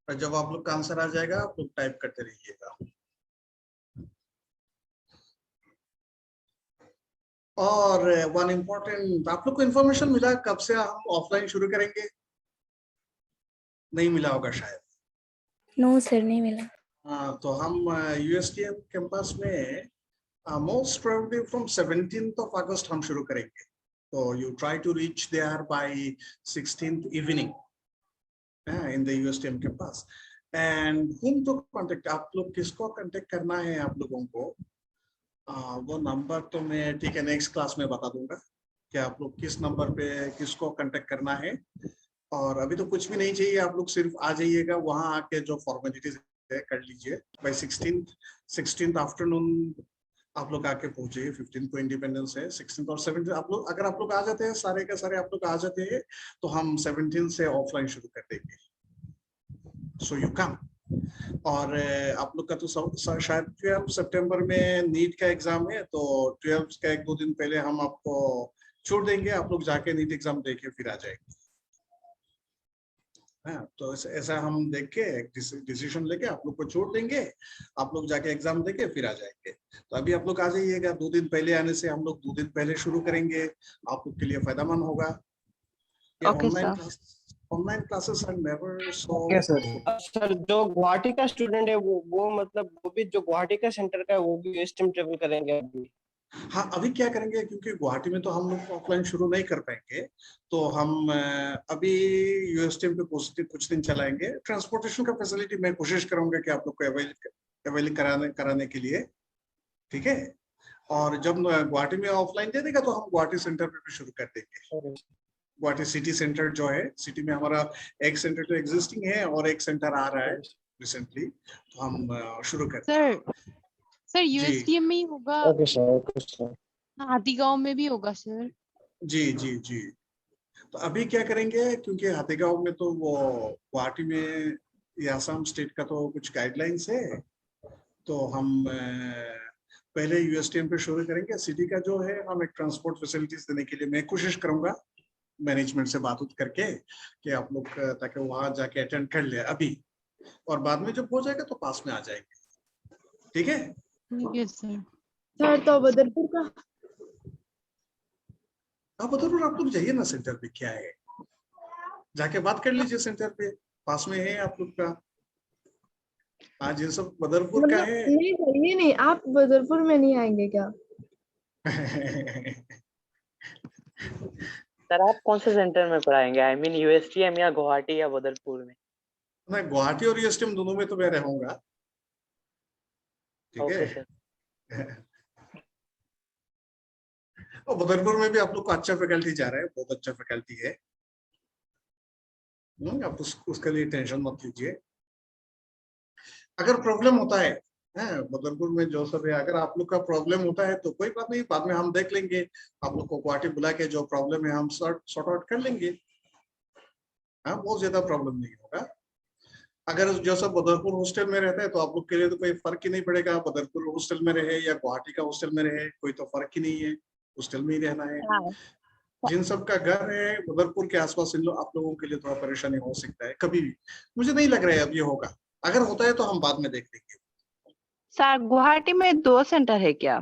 और जब आप लोग का आंसर आ जाएगा, आप लोग टाइप करते रहिएगा। और वन इम्पोर्टेंट, आप लोग को इन्फॉर्मेशन मिला कब से हम ऑफलाइन शुरू करेंगे? नहीं मिला होगा शायद। नो सर, नहीं मिला। हाँ, तो हम यूएसटीएम कैंपस में most probably from 17th of August हम शुरू करेंगे। तो you try to reach there by 16th evening in the USTM campus. And whom to contact, आप लोग किसको कांटेक्ट करना है आप लोगों को, वो नंबर तो मैं ठीक है नेक्स्ट क्लास में बता दूंगा कि आप लोग किस नंबर पे किसको कांटेक्ट करना है। और अभी तो कुछ भी नहीं चाहिए, आप लोग सिर्फ आ जाइएगा, वहां आके जो फॉर्मेलिटीज है कर लीजिए। बाय 16th आफ्टरनून आप लोग आके पहुंचे। 15 को इंडिपेंडेंस है, 16 और 17 आप लोग, अगर आप लोग आ जाते हैं सारे के सारे आप लोग आ जाते हैं तो हम 17 से ऑफलाइन शुरू कर देंगे। So you come. और आप लोग का तो शायद 12 सितंबर में नीट का एग्जाम है, तो 12 का 1-2 दिन पहले हम आपको छोड़ देंगे, आप लोग जाके नीट एग्जाम देके फिर आ जाएंगे। हाँ, तो ऐसा हम देख के एक डिसीजन लेके आप लोग को छोड़ देंगे, आप लोग जाके एग्जाम देके फिर आ जाएंगे। तो अभी आप लोग आ जाइएगा, 2 दिन पहले आने से हम लोग 2 दिन पहले शुरू करेंगे, आप लोग के लिए फायदेमंद होगा। Online classes are never so. Okay, sir. Sir जो गुवाहाटी का स्टूडेंट है वो मतलब वो भी जो गुवाहाटी का सेंटर का है वो भी यूएसटीएम ट्रेवल करेंगे अभी? हाँ, अभी क्या करेंगे, क्योंकि गुवाहाटी में तो हम लोग ऑफलाइन शुरू नहीं कर पाएंगे, तो हम अभी यूएसटीएम पे कुछ दिन चलाएंगे। ट्रांसपोर्टेशन का फैसिलिटी मैं कोशिश करूंगा कि आप लोग को अवेल कराने के लिए। ठीक है, और जब गुवाहाटी में ऑफलाइन दे देगा तो हम गुवाहाटी सेंटर पे भी शुरू कर देंगे। गुवाहाटी सिटी सेंटर जो है, सिटी में हमारा एक सेंटर तो एग्जिस्टिंग है और एक सेंटर आ रहा है रिसेंटली, तो हम शुरू करते सर यूएसटीएम में ही होगा? Okay sir. हाथीगांव में भी होगा सर? जी जी जी। तो अभी क्या करेंगे, क्योंकि हाथीगांव में तो वो गुवाहाटी में या असम स्टेट का तो कुछ गाइडलाइंस है, तो हम पहले यूएसटीएम पे शुरू करेंगे। सिटी का जो है हम एक ट्रांसपोर्ट फैसिलिटीज देने के लिए मैं कोशिश करूंगा मैनेजमेंट से बात करके कि आप लोग ताकि वहां जाके अटेंड कर ले अभी, और बाद में जब हो जाएगा तो पास में आ जाएंगे। ठीक है? ठीक है सर। सर तो बदरपुर का? आप बदरपुर आप लोग जाइए ना सेंटर पे, क्या है, जाके बात कर लीजिए सेंटर पे, पास में है आप लोग का। आज ये सब बदरपुर का मतलब है। नहीं सर, ये नहीं, आप बदरपुर में नहीं आएंगे क्या? सर आप कौन से सेंटर में पढ़ाएंगे? आई मीन यूएसटीएम या गुवाहाटी या बदरपुर में? मैं गुवाहाटी और यूएसटीएम दोनों में तो मैं रहूंगा, ठीक ओके है। सर। और बदरपुर में भी आप लोग को अच्छा फैकल्टी जा रहा है, बहुत अच्छा फैकल्टी है। आप उसके लिए टेंशन मत लीजिए। अगर प्रॉब्लम होता है बदरपुर में जो सब है, अगर आप लोग का प्रॉब्लम होता है तो कोई बात नहीं, बाद में हम देख लेंगे। आप लोग को गुवाहाटी बुला के जो प्रॉब्लम है हम सॉर्ट आउट कर लेंगे। हाँ, बहुत ज्यादा प्रॉब्लम नहीं होगा। अगर जो सब बदरपुर हॉस्टल में रहता है तो आप लोग के लिए तो कोई फर्क ही नहीं पड़ेगा, बदरपुर हॉस्टल में रहे या गुवाहाटी का हॉस्टल में रहे, कोई तो फर्क ही नहीं है, हॉस्टल में ही रहना है। जिन सब का घर है बदरपुर के आसपास, इन लोग आप लोगों के लिए थोड़ा परेशानी हो सकता है कभी भी। मुझे नहीं लग रहा है अब ये होगा, अगर होता है तो हम बाद में देख लेंगे। सर गुवाहाटी में 2 सेंटर है क्या?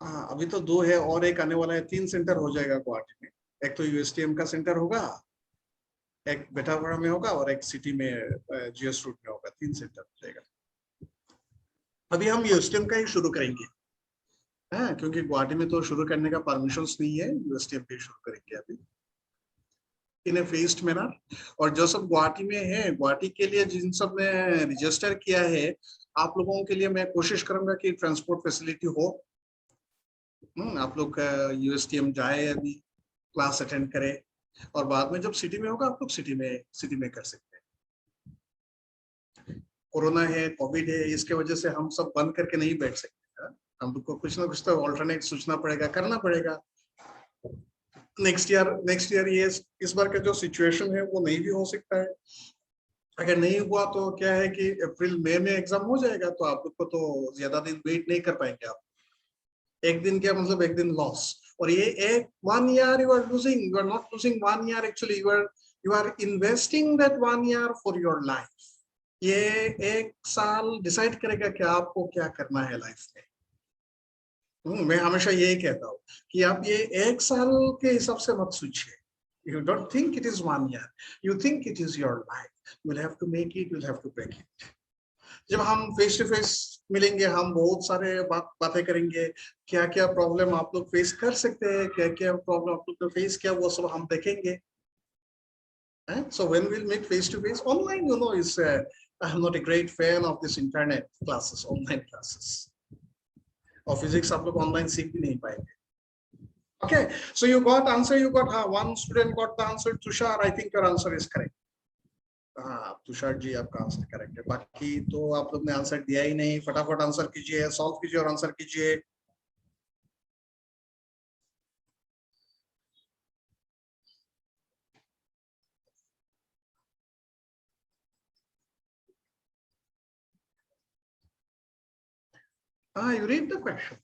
हाँ, अभी तो 2 है और एक आने वाला है, 3 सेंटर हो जाएगा गुवाहाटी में। एक तो यूएसटीएम का सेंटर होगा, एक बेटावड़ा में होगा और एक सिटी में जीएस रूट में होगा। 3 सेंटर हो जाएगा। अभी हम यूएसटीएम का ही शुरू करेंगे, हाँ, क्योंकि गुवाहाटी में तो शुरू करने का परमिशंस नहीं है, यूएसटीएम पे शुरू करेंगे अभी इन ए फेस्ड मैनर। और जो सब गुवाहाटी में है, गुवाहाटी के लिए जिन सब ने रजिस्टर किया है, आप लोगों के लिए मैं कोशिश करूंगा कि ट्रांसपोर्ट फैसिलिटी हो। आप लोग यूएसटीएम जाए, अभी क्लास अटेंड करें, और बाद में जब सिटी में होगा आप लोग सिटी में कर सकते हैं। कोरोना है, कोविड है, इसके वजह से हम सब बंद करके नहीं बैठ सकते। हम लोग को कुछ ना कुछ तो ऑल्टरनेट सोचना पड़ेगा, करना पड़ेगा। नेक्स्ट ईयर ये इस बार का जो सिचुएशन है वो नहीं भी हो सकता है। अगर नहीं हुआ तो क्या है कि अप्रैल मई में एग्जाम हो जाएगा, तो आप लोग को तो ज्यादा दिन वेट नहीं कर पाएंगे आप। एक दिन क्या मतलब, एक दिन लॉस। और ये एक 1 year you are losing, you are not losing 1 year, actually you are investing that 1 year for your life. ये 1 साल डिसाइड करेगा कि आपको क्या करना है लाइफ में। मैं हमेशा यही कहता हूँ कि आप ये 1 साल के हिसाब से मत सोचिए। You don't think it is 1 year. You think it is your life. You will have to make it. You will have to break it. जब हम फेस टू फेस मिलेंगे, हम बहुत सारे बातें करेंगे। क्या क्या प्रॉब्लम आप लोग फेस कर सकते हैं, क्या क्या प्रॉब्लम आप लोग फेस किया, वो सब हम देखेंगे। So when we'll meet face to face, online, you know, is I'm not a great fan of this internet classes, online classes. और फिजिक्स आप लोग ऑनलाइन सीख भी नहीं पाएंगे। Okay, so you got answer. You got one student got the answer. Tushar, I think your answer is correct. हाँ, तुषार जी आपका आंसर करेक्ट है। बाकी तो आप लोग ने आंसर दिया ही नहीं। फटाफट आंसर कीजिए, सॉल्व कीजिए और आंसर कीजिए। You read the question.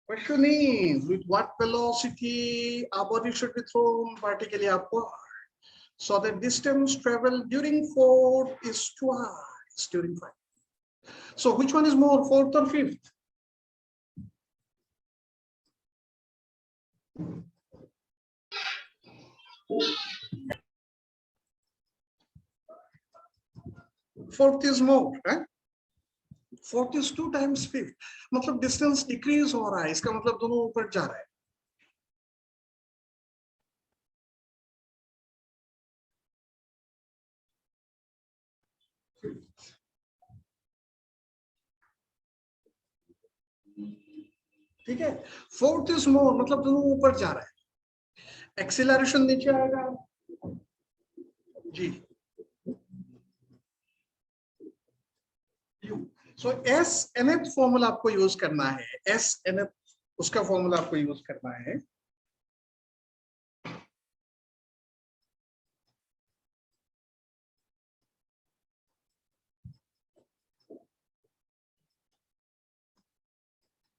Question is, with what velocity a body should be thrown vertically upward? So the distance traveled during 4 is twice during 5. So which one is more, 4th or 5th? Fourth is more, right? 4th is 2 times 5th. मतलब distance decrease हो रहा है, इसका मतलब दोनों ऊपर जा रहा है। ठीक है, 4th is more मतलब दोनों ऊपर जा रहा है। एक्सेलरेशन नीचे आएगा जी। सो एस nth फॉर्मूला आपको यूज करना है, एस nth उसका फॉर्मूला आपको यूज करना है।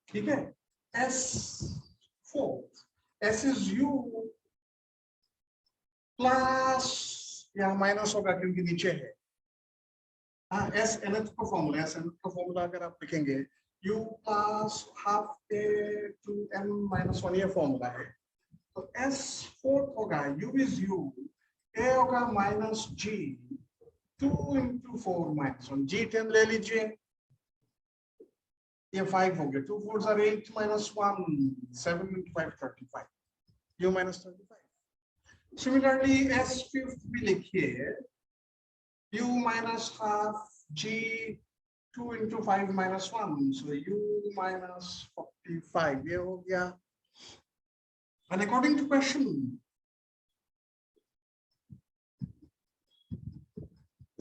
ठीक है, S4, S is U plus, यहाँ माइनस होगा क्योंकि नीचे है। हाँ, एस nth का फॉर्मूला, एस nth का फॉर्मूला अगर आप लिखेंगे U plus half A to N - 1, ये फॉर्मूला है। तो S4 होगा U is U, A होगा minus G 2 into 4 minus 1, G10 ले लीजिए, ये 5 हो गया, 2 4s are 8 minus 1, 7 into 5 35, U minus 35. Similarly S5 भी लिखिए, U minus half G 2 into 5 minus 1, so U minus 45, ये हो गया. And according to question,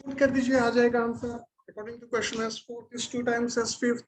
put कर दीजिए, आ जाएगा answer. According to question, S4 is 2 times S5.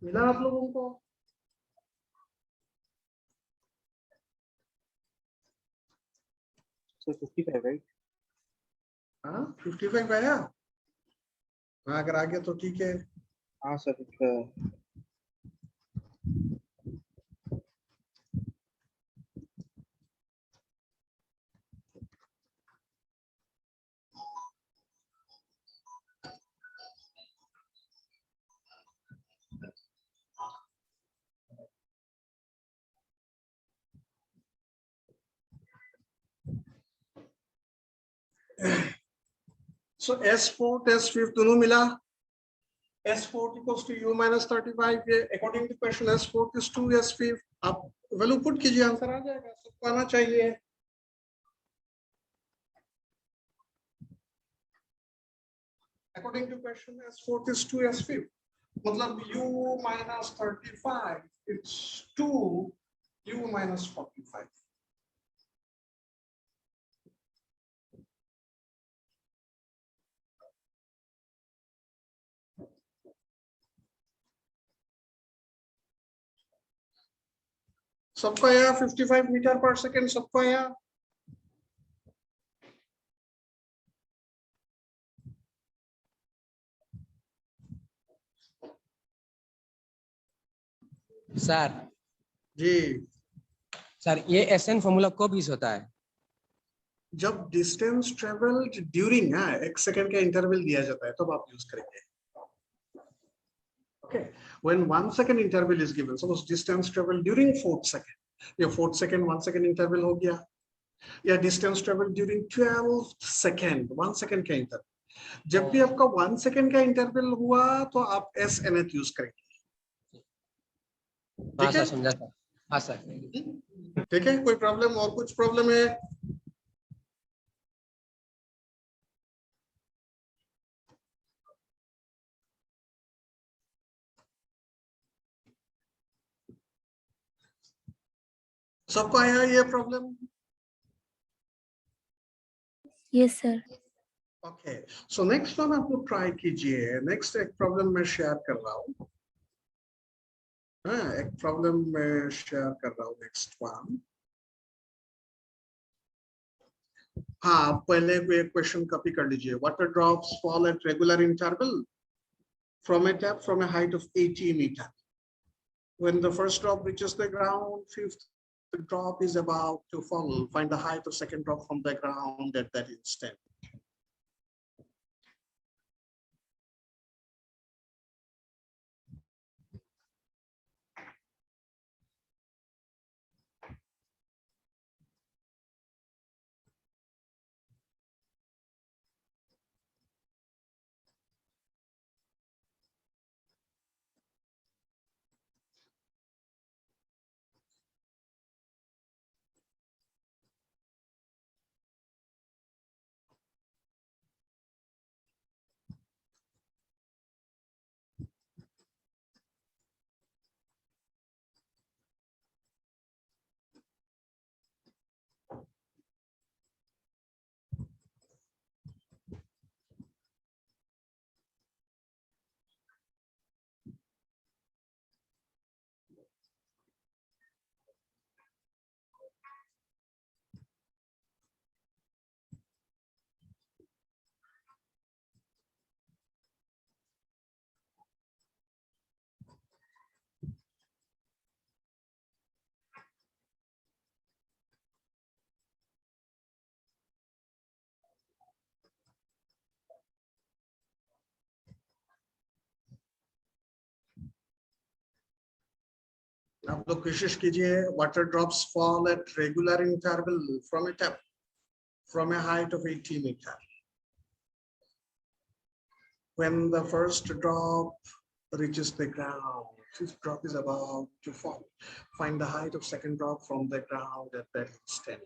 मिला आप लोगों को? So 55, right? हाँ 55 आया. हाँ अगर आ गया तो ठीक है. हाँ सर. So S4 S5 दोनों मिला. S4 equals to U minus 35. ये according to question S4 is 2 S5. आप वैल्यू पुट कीजिए, आंसर आ जाएगा. सबको आना चाहिए. According to question S4 is 2 S5. मतलब U minus 35, it's 2 U minus 45. सबको आया 55 मीटर पर सेकेंड, सबको आया. सर जी, सर ये एसएन फॉर्मूला कब यूज होता है? जब डिस्टेंस ट्रेवल्ड ड्यूरिंग 1 सेकेंड का इंटरवल दिया जाता है तब तो आप यूज करेंगे. Okay, when 1 second interval is given, suppose distance travel during 4th second, ये 4th second 1 second interval हो गया, या distance travel during 12th second 1 second का interval. जब भी आपका 1 second का interval हुआ तो आप s nth यूज करेंगे. हाँ सर, समझा सर. हाँ सर. ठीक है, कोई प्रॉब्लम और कुछ प्रॉब्लम है? सबको आया ये problem? Yes sir. Okay, so next one आप लोग ट्राई कीजिए. नेक्स्ट एक प्रॉब्लम मैं शेयर कर रहा हूँ. हाँ, एक प्रॉब्लम मैं शेयर कर रहा हूँ. Next one. हाँ, पहले क्वेश्चन कॉपी कर लीजिए. Water drops fall at regular interval from a tap from a height of 80 meter. When the first drop reaches the ground, fifth drop is about to fall. Find the height of second drop from the ground at that instant. लोग कोशिश कीजिए, water drops fall at regular interval from a tap from a height of 80 meter. When the first drop reaches the ground, fifth drop is about to fall. Find the height of second drop from the ground at that instant.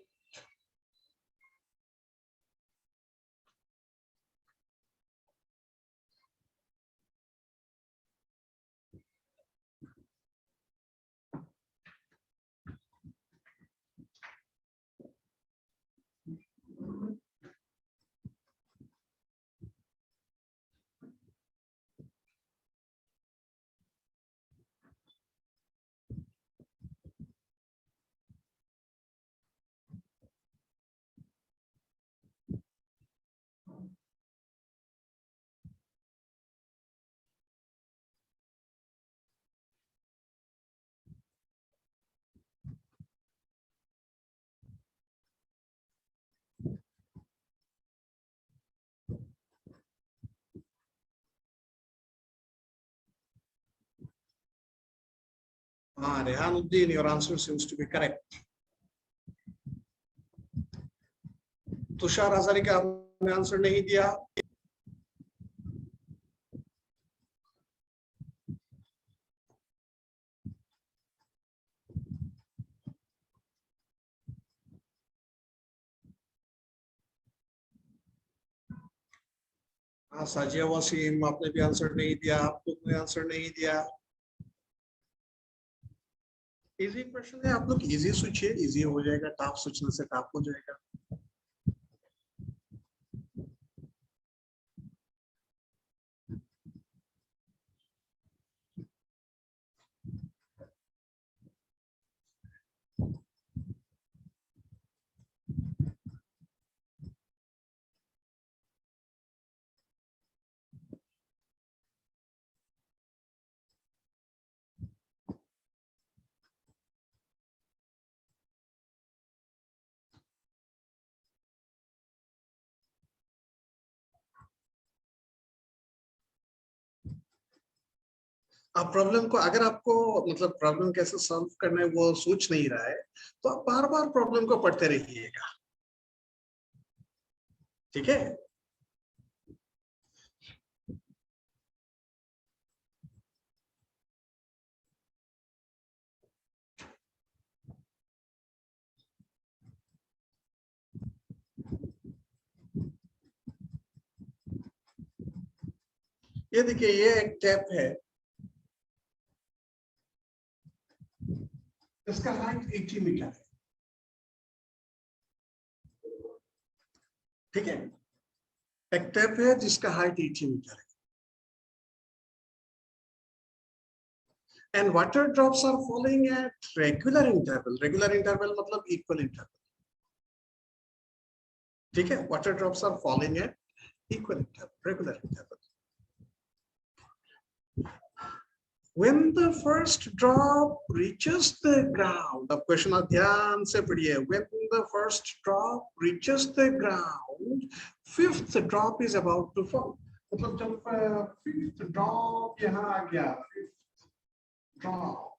Rehanuddin, your answer seems to be correct. Tushar Hazarika, आपने आंसर नहीं दिया. साजिया वसीम, आपने भी आंसर नहीं दिया. आप लोग ने आंसर नहीं दिया. इजी क्वेश्चन है, आप लोग इजी सोचिए, इजी हो जाएगा. टफ सोचने से टफ हो जाएगा. आप प्रॉब्लम को, अगर आपको मतलब प्रॉब्लम कैसे सॉल्व करना है वो सोच नहीं रहा है, तो आप बार बार प्रॉब्लम को पढ़ते रहिएगा. ठीक है. ये देखिए, ये एक टैप है, इसका हाइट 80 मीटर है. ठीक है. एक टैप है जिसका हाइट 80 मीटर है. And water drops are falling at regular interval. Regular interval मतलब equal interval. ठीक है. Water drops are falling at equal interval, regular interval. When the first drop reaches the ground, अब क्वेश्चन आप ध्यान से पढ़िए. When the first drop reaches the ground, fifth drop is about to fall. मतलब जब fifth drop यहाँ आ गया, fifth drop,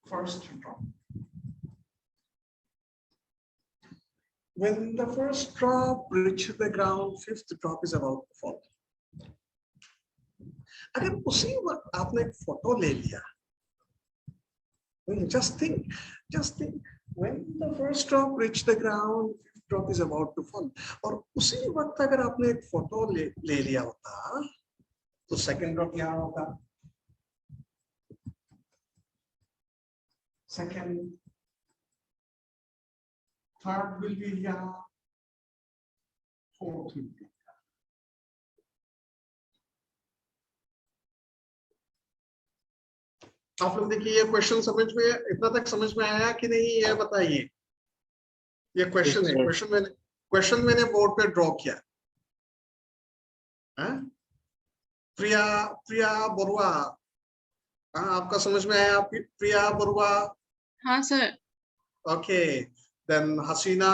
first drop. When the first drop reaches the ground, fifth drop is about to fall. अगर उसी वक्त आपने एक फोटो ले लिया, just think, when the first drop reach the ground, fifth drop is about to fall. और उसी वक्त अगर आपने एक फोटो ले लिया होता, तो सेकंड ड्रॉप यहाँ होगा, सेकंड, थर्ड विल बी यहाँ, फोर्थ विल बी. आप लोग देखिए, ये क्वेश्चन समझ में, इतना तक समझ में आया कि नहीं, ये बताइए. ये क्वेश्चन मैंने बोर्ड पे ड्रॉ किया. प्रिया बरुआ, आपका समझ में आया? प्रिया बरुआ. हाँ सर. ओके. देन हसीना,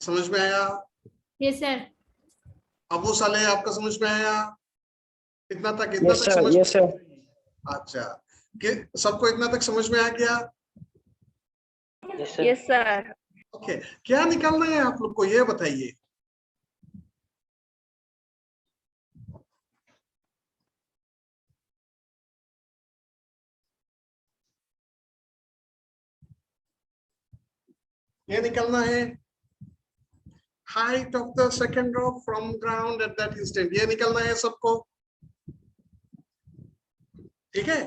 समझ में आया? Yes sir. अबू साले, आपका समझ में आया? इतना तक Yes, sir. समझ Yes, sir. अच्छा, कि सबको इतना तक समझ में आ गया? Yes sir. Yes sir. Okay, क्या निकालना है आप लोग को ये बताइए। ये निकालना है height of the second drop from ground at that instant, ये निकालना है सबको। ठीक है,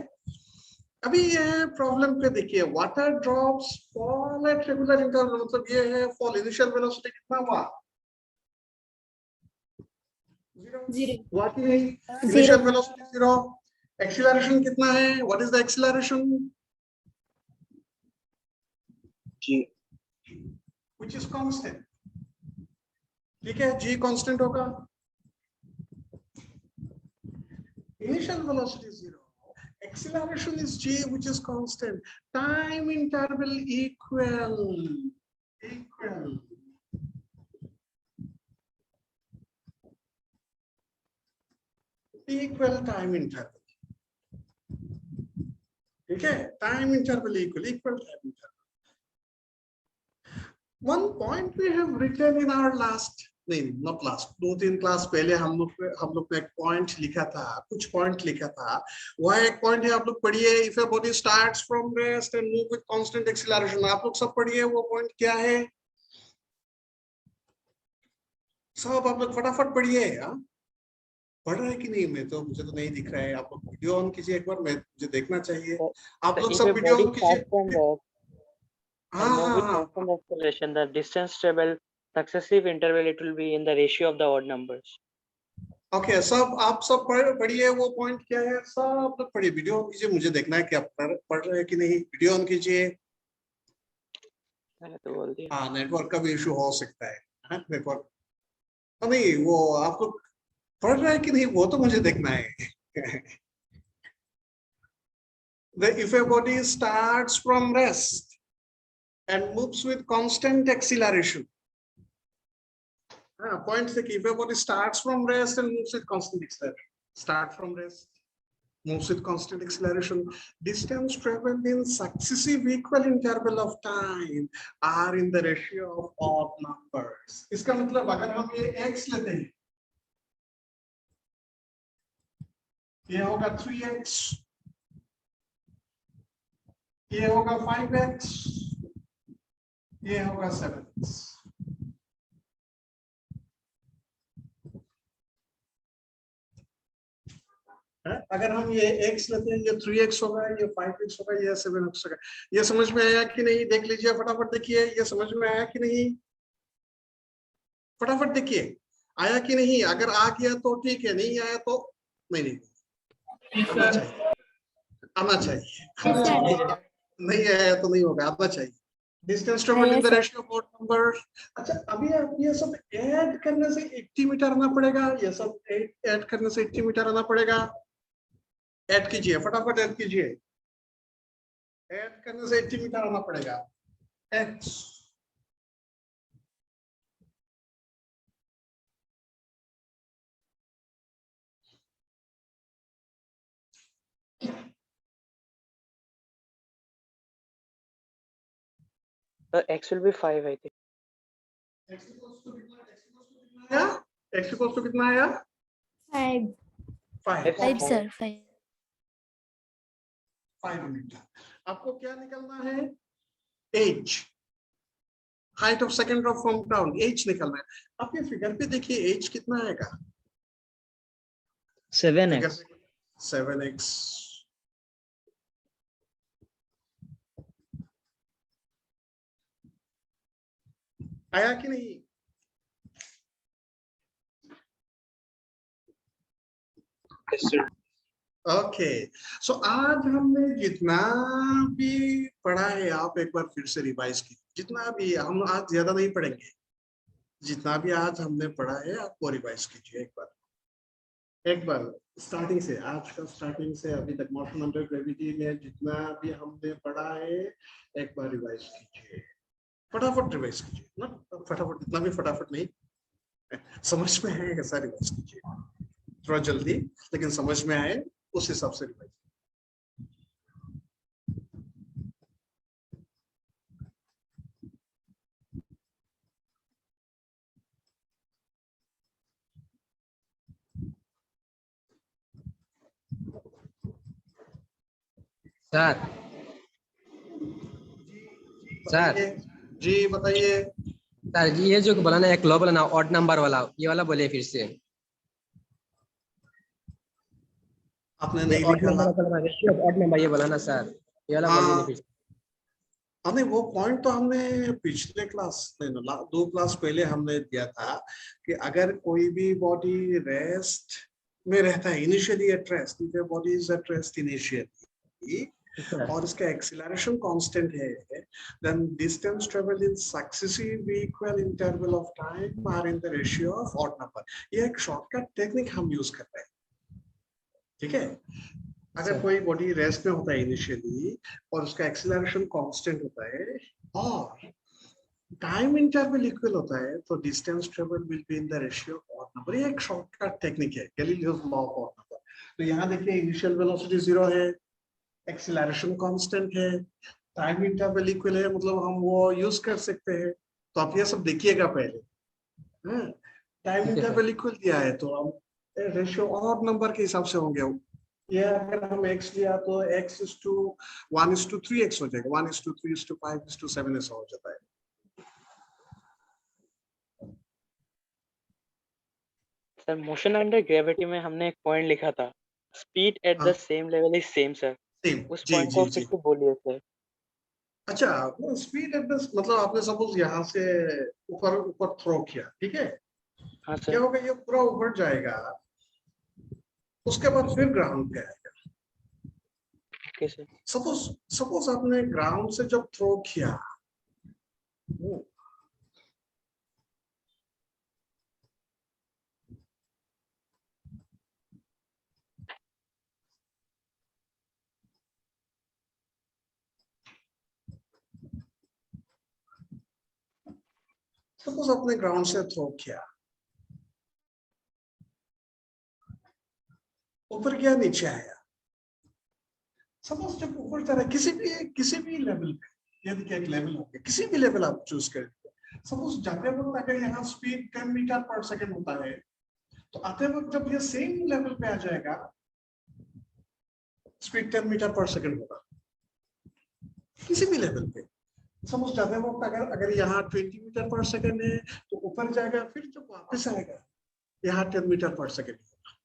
अभी ये प्रॉब्लम पे देखिए, water drops fall at regular interval, मतलब ये है फॉल, इनिशियल वेलोसिटी कितना हुआ? 0 हुआ कि नहीं? Initial velocity 0। एक्सीलरेशन कितना है? What is the acceleration? जी। Which is constant. ठीक है, g कांस्टेंट होगा। Initial velocity is 0. Acceleration is g, which is constant. Time interval equal time interval. ठीक है, time interval equal time interval. One point we have written in our last, नहीं not last, 2-3 क्लास पहले हम लोग ने एक पॉइंट लिखा था, कुछ पॉइंट लिखा था। वह एक पॉइंट है, आप लोग पढ़िए, if a body starts from rest and move with constant acceleration. आप लोग सब पढ़िए, वो पॉइंट क्या है? सब आप लोग फटाफट पढ़िए। पढ़ रहे हैं कि नहीं? मुझे तो नहीं दिख रहा है। आप लोग वीडियो ऑन कीजिए एक बार, मुझे देखना चाहिए। आप लोग सब वीडियो ऑन कीजिए। Constant acceleration, the distance travel successive interval, it will be in the ratio of the odd numbers. Okay, सब आप सब पढ़िए, वो पॉइंट क्या है, सब लोग पढ़िए, वीडियो ऑन कीजिए, मुझे देखना है कि आप पढ़ रहे हैं कि नहीं। वीडियो ऑन कीजिए। मैंने तो बोल दिया। हाँ, नेटवर्क का भी इशू हो सकता है। नेटवर्क नहीं, वो आप लोग पढ़ रहे हैं कि नहीं, वो तो मुझे देखना है। If a body starts from rest and moves with constant acceleration. Point is, if a body starts from rest and moves with constant acceleration, start from rest, moves with constant acceleration, distance traveled in successive equal interval of time are in the ratio of odd numbers. इसका मतलब अगर हम ये x लेते हैं, ये होगा 3x, ये होगा 5x, ये होगा 7x। अगर हम ये x लेते हैं, ये 3x होगा, ये 5x होगा, ये 7x होगा। ये समझ में आया कि नहीं? देख लीजिए, फटाफट देखिए, ये समझ में आया कि नहीं? फटाफट देखिए, आया कि नहीं? अगर आ गया तो ठीक है, नहीं आया तो नहीं। आना चाहिए। नहीं आया तो नहीं होगा, आना चाहिए। Distance travelled in the ratio of odd numbers. अच्छा, अभी आप ये सब ऐड करने से 80 मीटर आना पड़ेगा। ये सब ऐड करने से 80 मीटर आना पड़ेगा। ऐड कीजिए, फटाफट ऐड कीजिए। ऐड करने से 80 मीटर आना पड़ेगा। x X will be 5, I think. x equals to कितना आया? 5 सर 5 मीटर। आपको क्या निकलना है? h, height of second drop from ground, h निकलना है। आप ये फिगर पे देखिए, h कितना आएगा? 7x। 7x। आया कि नहीं? ओके, सो आज हमने जितना भी पढ़ा है, आप एक बार फिर से रिवाइज कीजिए। जितना भी हम आज ज्यादा नहीं पढ़ेंगे, जितना भी आज हमने पढ़ा है आपको रिवाइज कीजिए एक बार स्टार्टिंग से, आज का स्टार्टिंग से अभी तक मोशन अंडर ग्रेविटी में जितना भी हमने पढ़ा है, एक बार रिवाइज कीजिए। फटाफट रिवाइज कीजिए ना, फटाफट, इतना भी फटाफट नहीं, समझ में है ऐसा रिवाइज कीजिए। थोड़ा जल्दी, लेकिन समझ में आए उस हिसाब से रिवाइज। सर सर जी बताइए। सर जी, ये जो बोला ना एक लॉ बोला ना ऑड नंबर वाला, ये वाला बोलिए फिर से। आपने ये नहीं ऑड निकाला? Number, ratio of odd number ये बोला ना सर, ये वाला बोलिए ना फिर से। नहीं, वो पॉइंट तो हमने पिछले क्लास में 2 क्लास पहले हमने दिया था कि अगर कोई भी बॉडी रेस्ट में रहता है, initially at rest, body is at rest initially, और इसका एक्सीलरेशन कांस्टेंट है, then distance travel in successive equal interval of time are in the ratio of odd number. ये एक शॉर्टकट टेक्निक हम यूज कर रहे हैं, ठीक है। अगर कोई बॉडी रेस्ट में होता है इनिशियली और उसका एक्सीलरेशन कांस्टेंट होता है और टाइम इंटरवल इक्वल होता है, तो distance travel will be in the ratio of odd number. ये एक शॉर्टकट टेक्निक है, Galileo's law of odd number. तो यहाँ देखिए इनिशियल वेलोसिटी 0 है, एक्सीलरेशन कांस्टेंट है, टाइम इंटरवल इक्वल है, मतलब हम वो यूज कर सकते हैं। तो आप ये सब देखिएगा पहले। टाइम इंटरवल इक्वल दिया है तो हम रेशियो ऑड नंबर के हिसाब से होंगे। ये अगर हम x लिया तो x is to 1:3x हो जाएगा, 1:3:5:7 ऐसा हो जाता है। सर मोशन अंडर ग्रेविटी में हमने एक पॉइंट लिखा था, speed at the same level is same sir, उस जी पॉइंट जी को जी। फिर से बोलिए सर। अच्छा, वो स्पीड एट द, मतलब आपने सपोज यहाँ से ऊपर ऊपर थ्रो किया, ठीक है, हाँ क्या सर। होगा, ये पूरा ऊपर जाएगा, उसके बाद फिर ग्राउंड पे आएगा। Okay sir. सपोज आपने ग्राउंड से जब थ्रो किया, सपोज आपने ग्राउंड से थ्रो किया, ऊपर गया, नीचे आया। सपोज जब ऊपर जा रहा है किसी भी लेवल पे, यदि एक लेवल हो गया, किसी भी लेवल आप चूज करेंगे, सपोज जाते वक्त अगर यहाँ स्पीड 10 मीटर पर सेकंड होता है, तो आते वक्त जब ये सेम लेवल पे आ जाएगा, स्पीड 10 मीटर पर सेकंड होगा किसी भी लेवल पे। सपोज जाते वक्त अगर यहाँ 20 मीटर पर सेकंड है, तो ऊपर जाएगा, फिर जब वापस आएगा यहाँ 10 मीटर पर सेकंड होगा।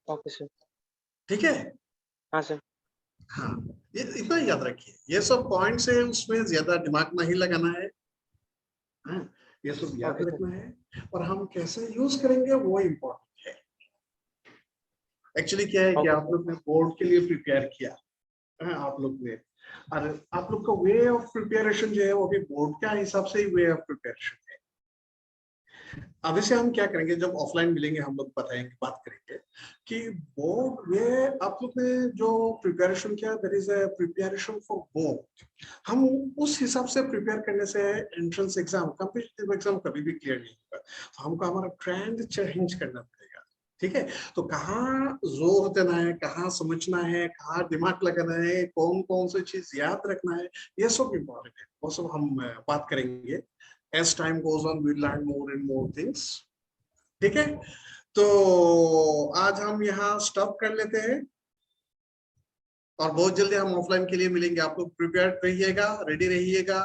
Okay sir. ठीक है। हाँ सर। हाँ, ये इतना याद रखिए, ये सब पॉइंट्स है, उसमें ज्यादा दिमाग नहीं लगाना है। हाँ, ये सब याद रखना है, और हम कैसे यूज करेंगे वो इम्पोर्टेंट है। एक्चुअली क्या है कि आप लोग ने बोर्ड के लिए प्रिपेयर किया, आप लोग ने, और आप लोग का वे ऑफ प्रिपरेशन जो है वो भी बोर्ड का हिसाब से ही वे ऑफ प्रिपरेशन है। अभी से हम क्या करेंगे, जब ऑफलाइन मिलेंगे हम लोग बताएंगे, बात करेंगे कि बोर्ड वे आप लोग ने जो प्रिपरेशन किया, that is a preparation for board. हम उस हिसाब से प्रिपेयर करने से एंट्रेंस एग्जाम, कॉम्पिटिटिव एग्जाम कभी भी क्लियर नहीं होगा। तो हमको हमारा ट्रेंड चेंज करना पड़ेगा, ठीक है। तो कहाँ जोर देना है, कहाँ समझना है, कहाँ दिमाग लगाना है, कौन कौन सी चीज याद रखना है, ये सब इम्पोर्टेंट है। वो सब हम बात करेंगे। As time goes on, we'll learn more and more things. ठीक है, तो आज हम यहाँ स्टॉप कर लेते हैं, और बहुत जल्दी हम ऑफलाइन के लिए मिलेंगे। आप लोग प्रिपेयर्ड रहिएगा, रेडी रहिएगा।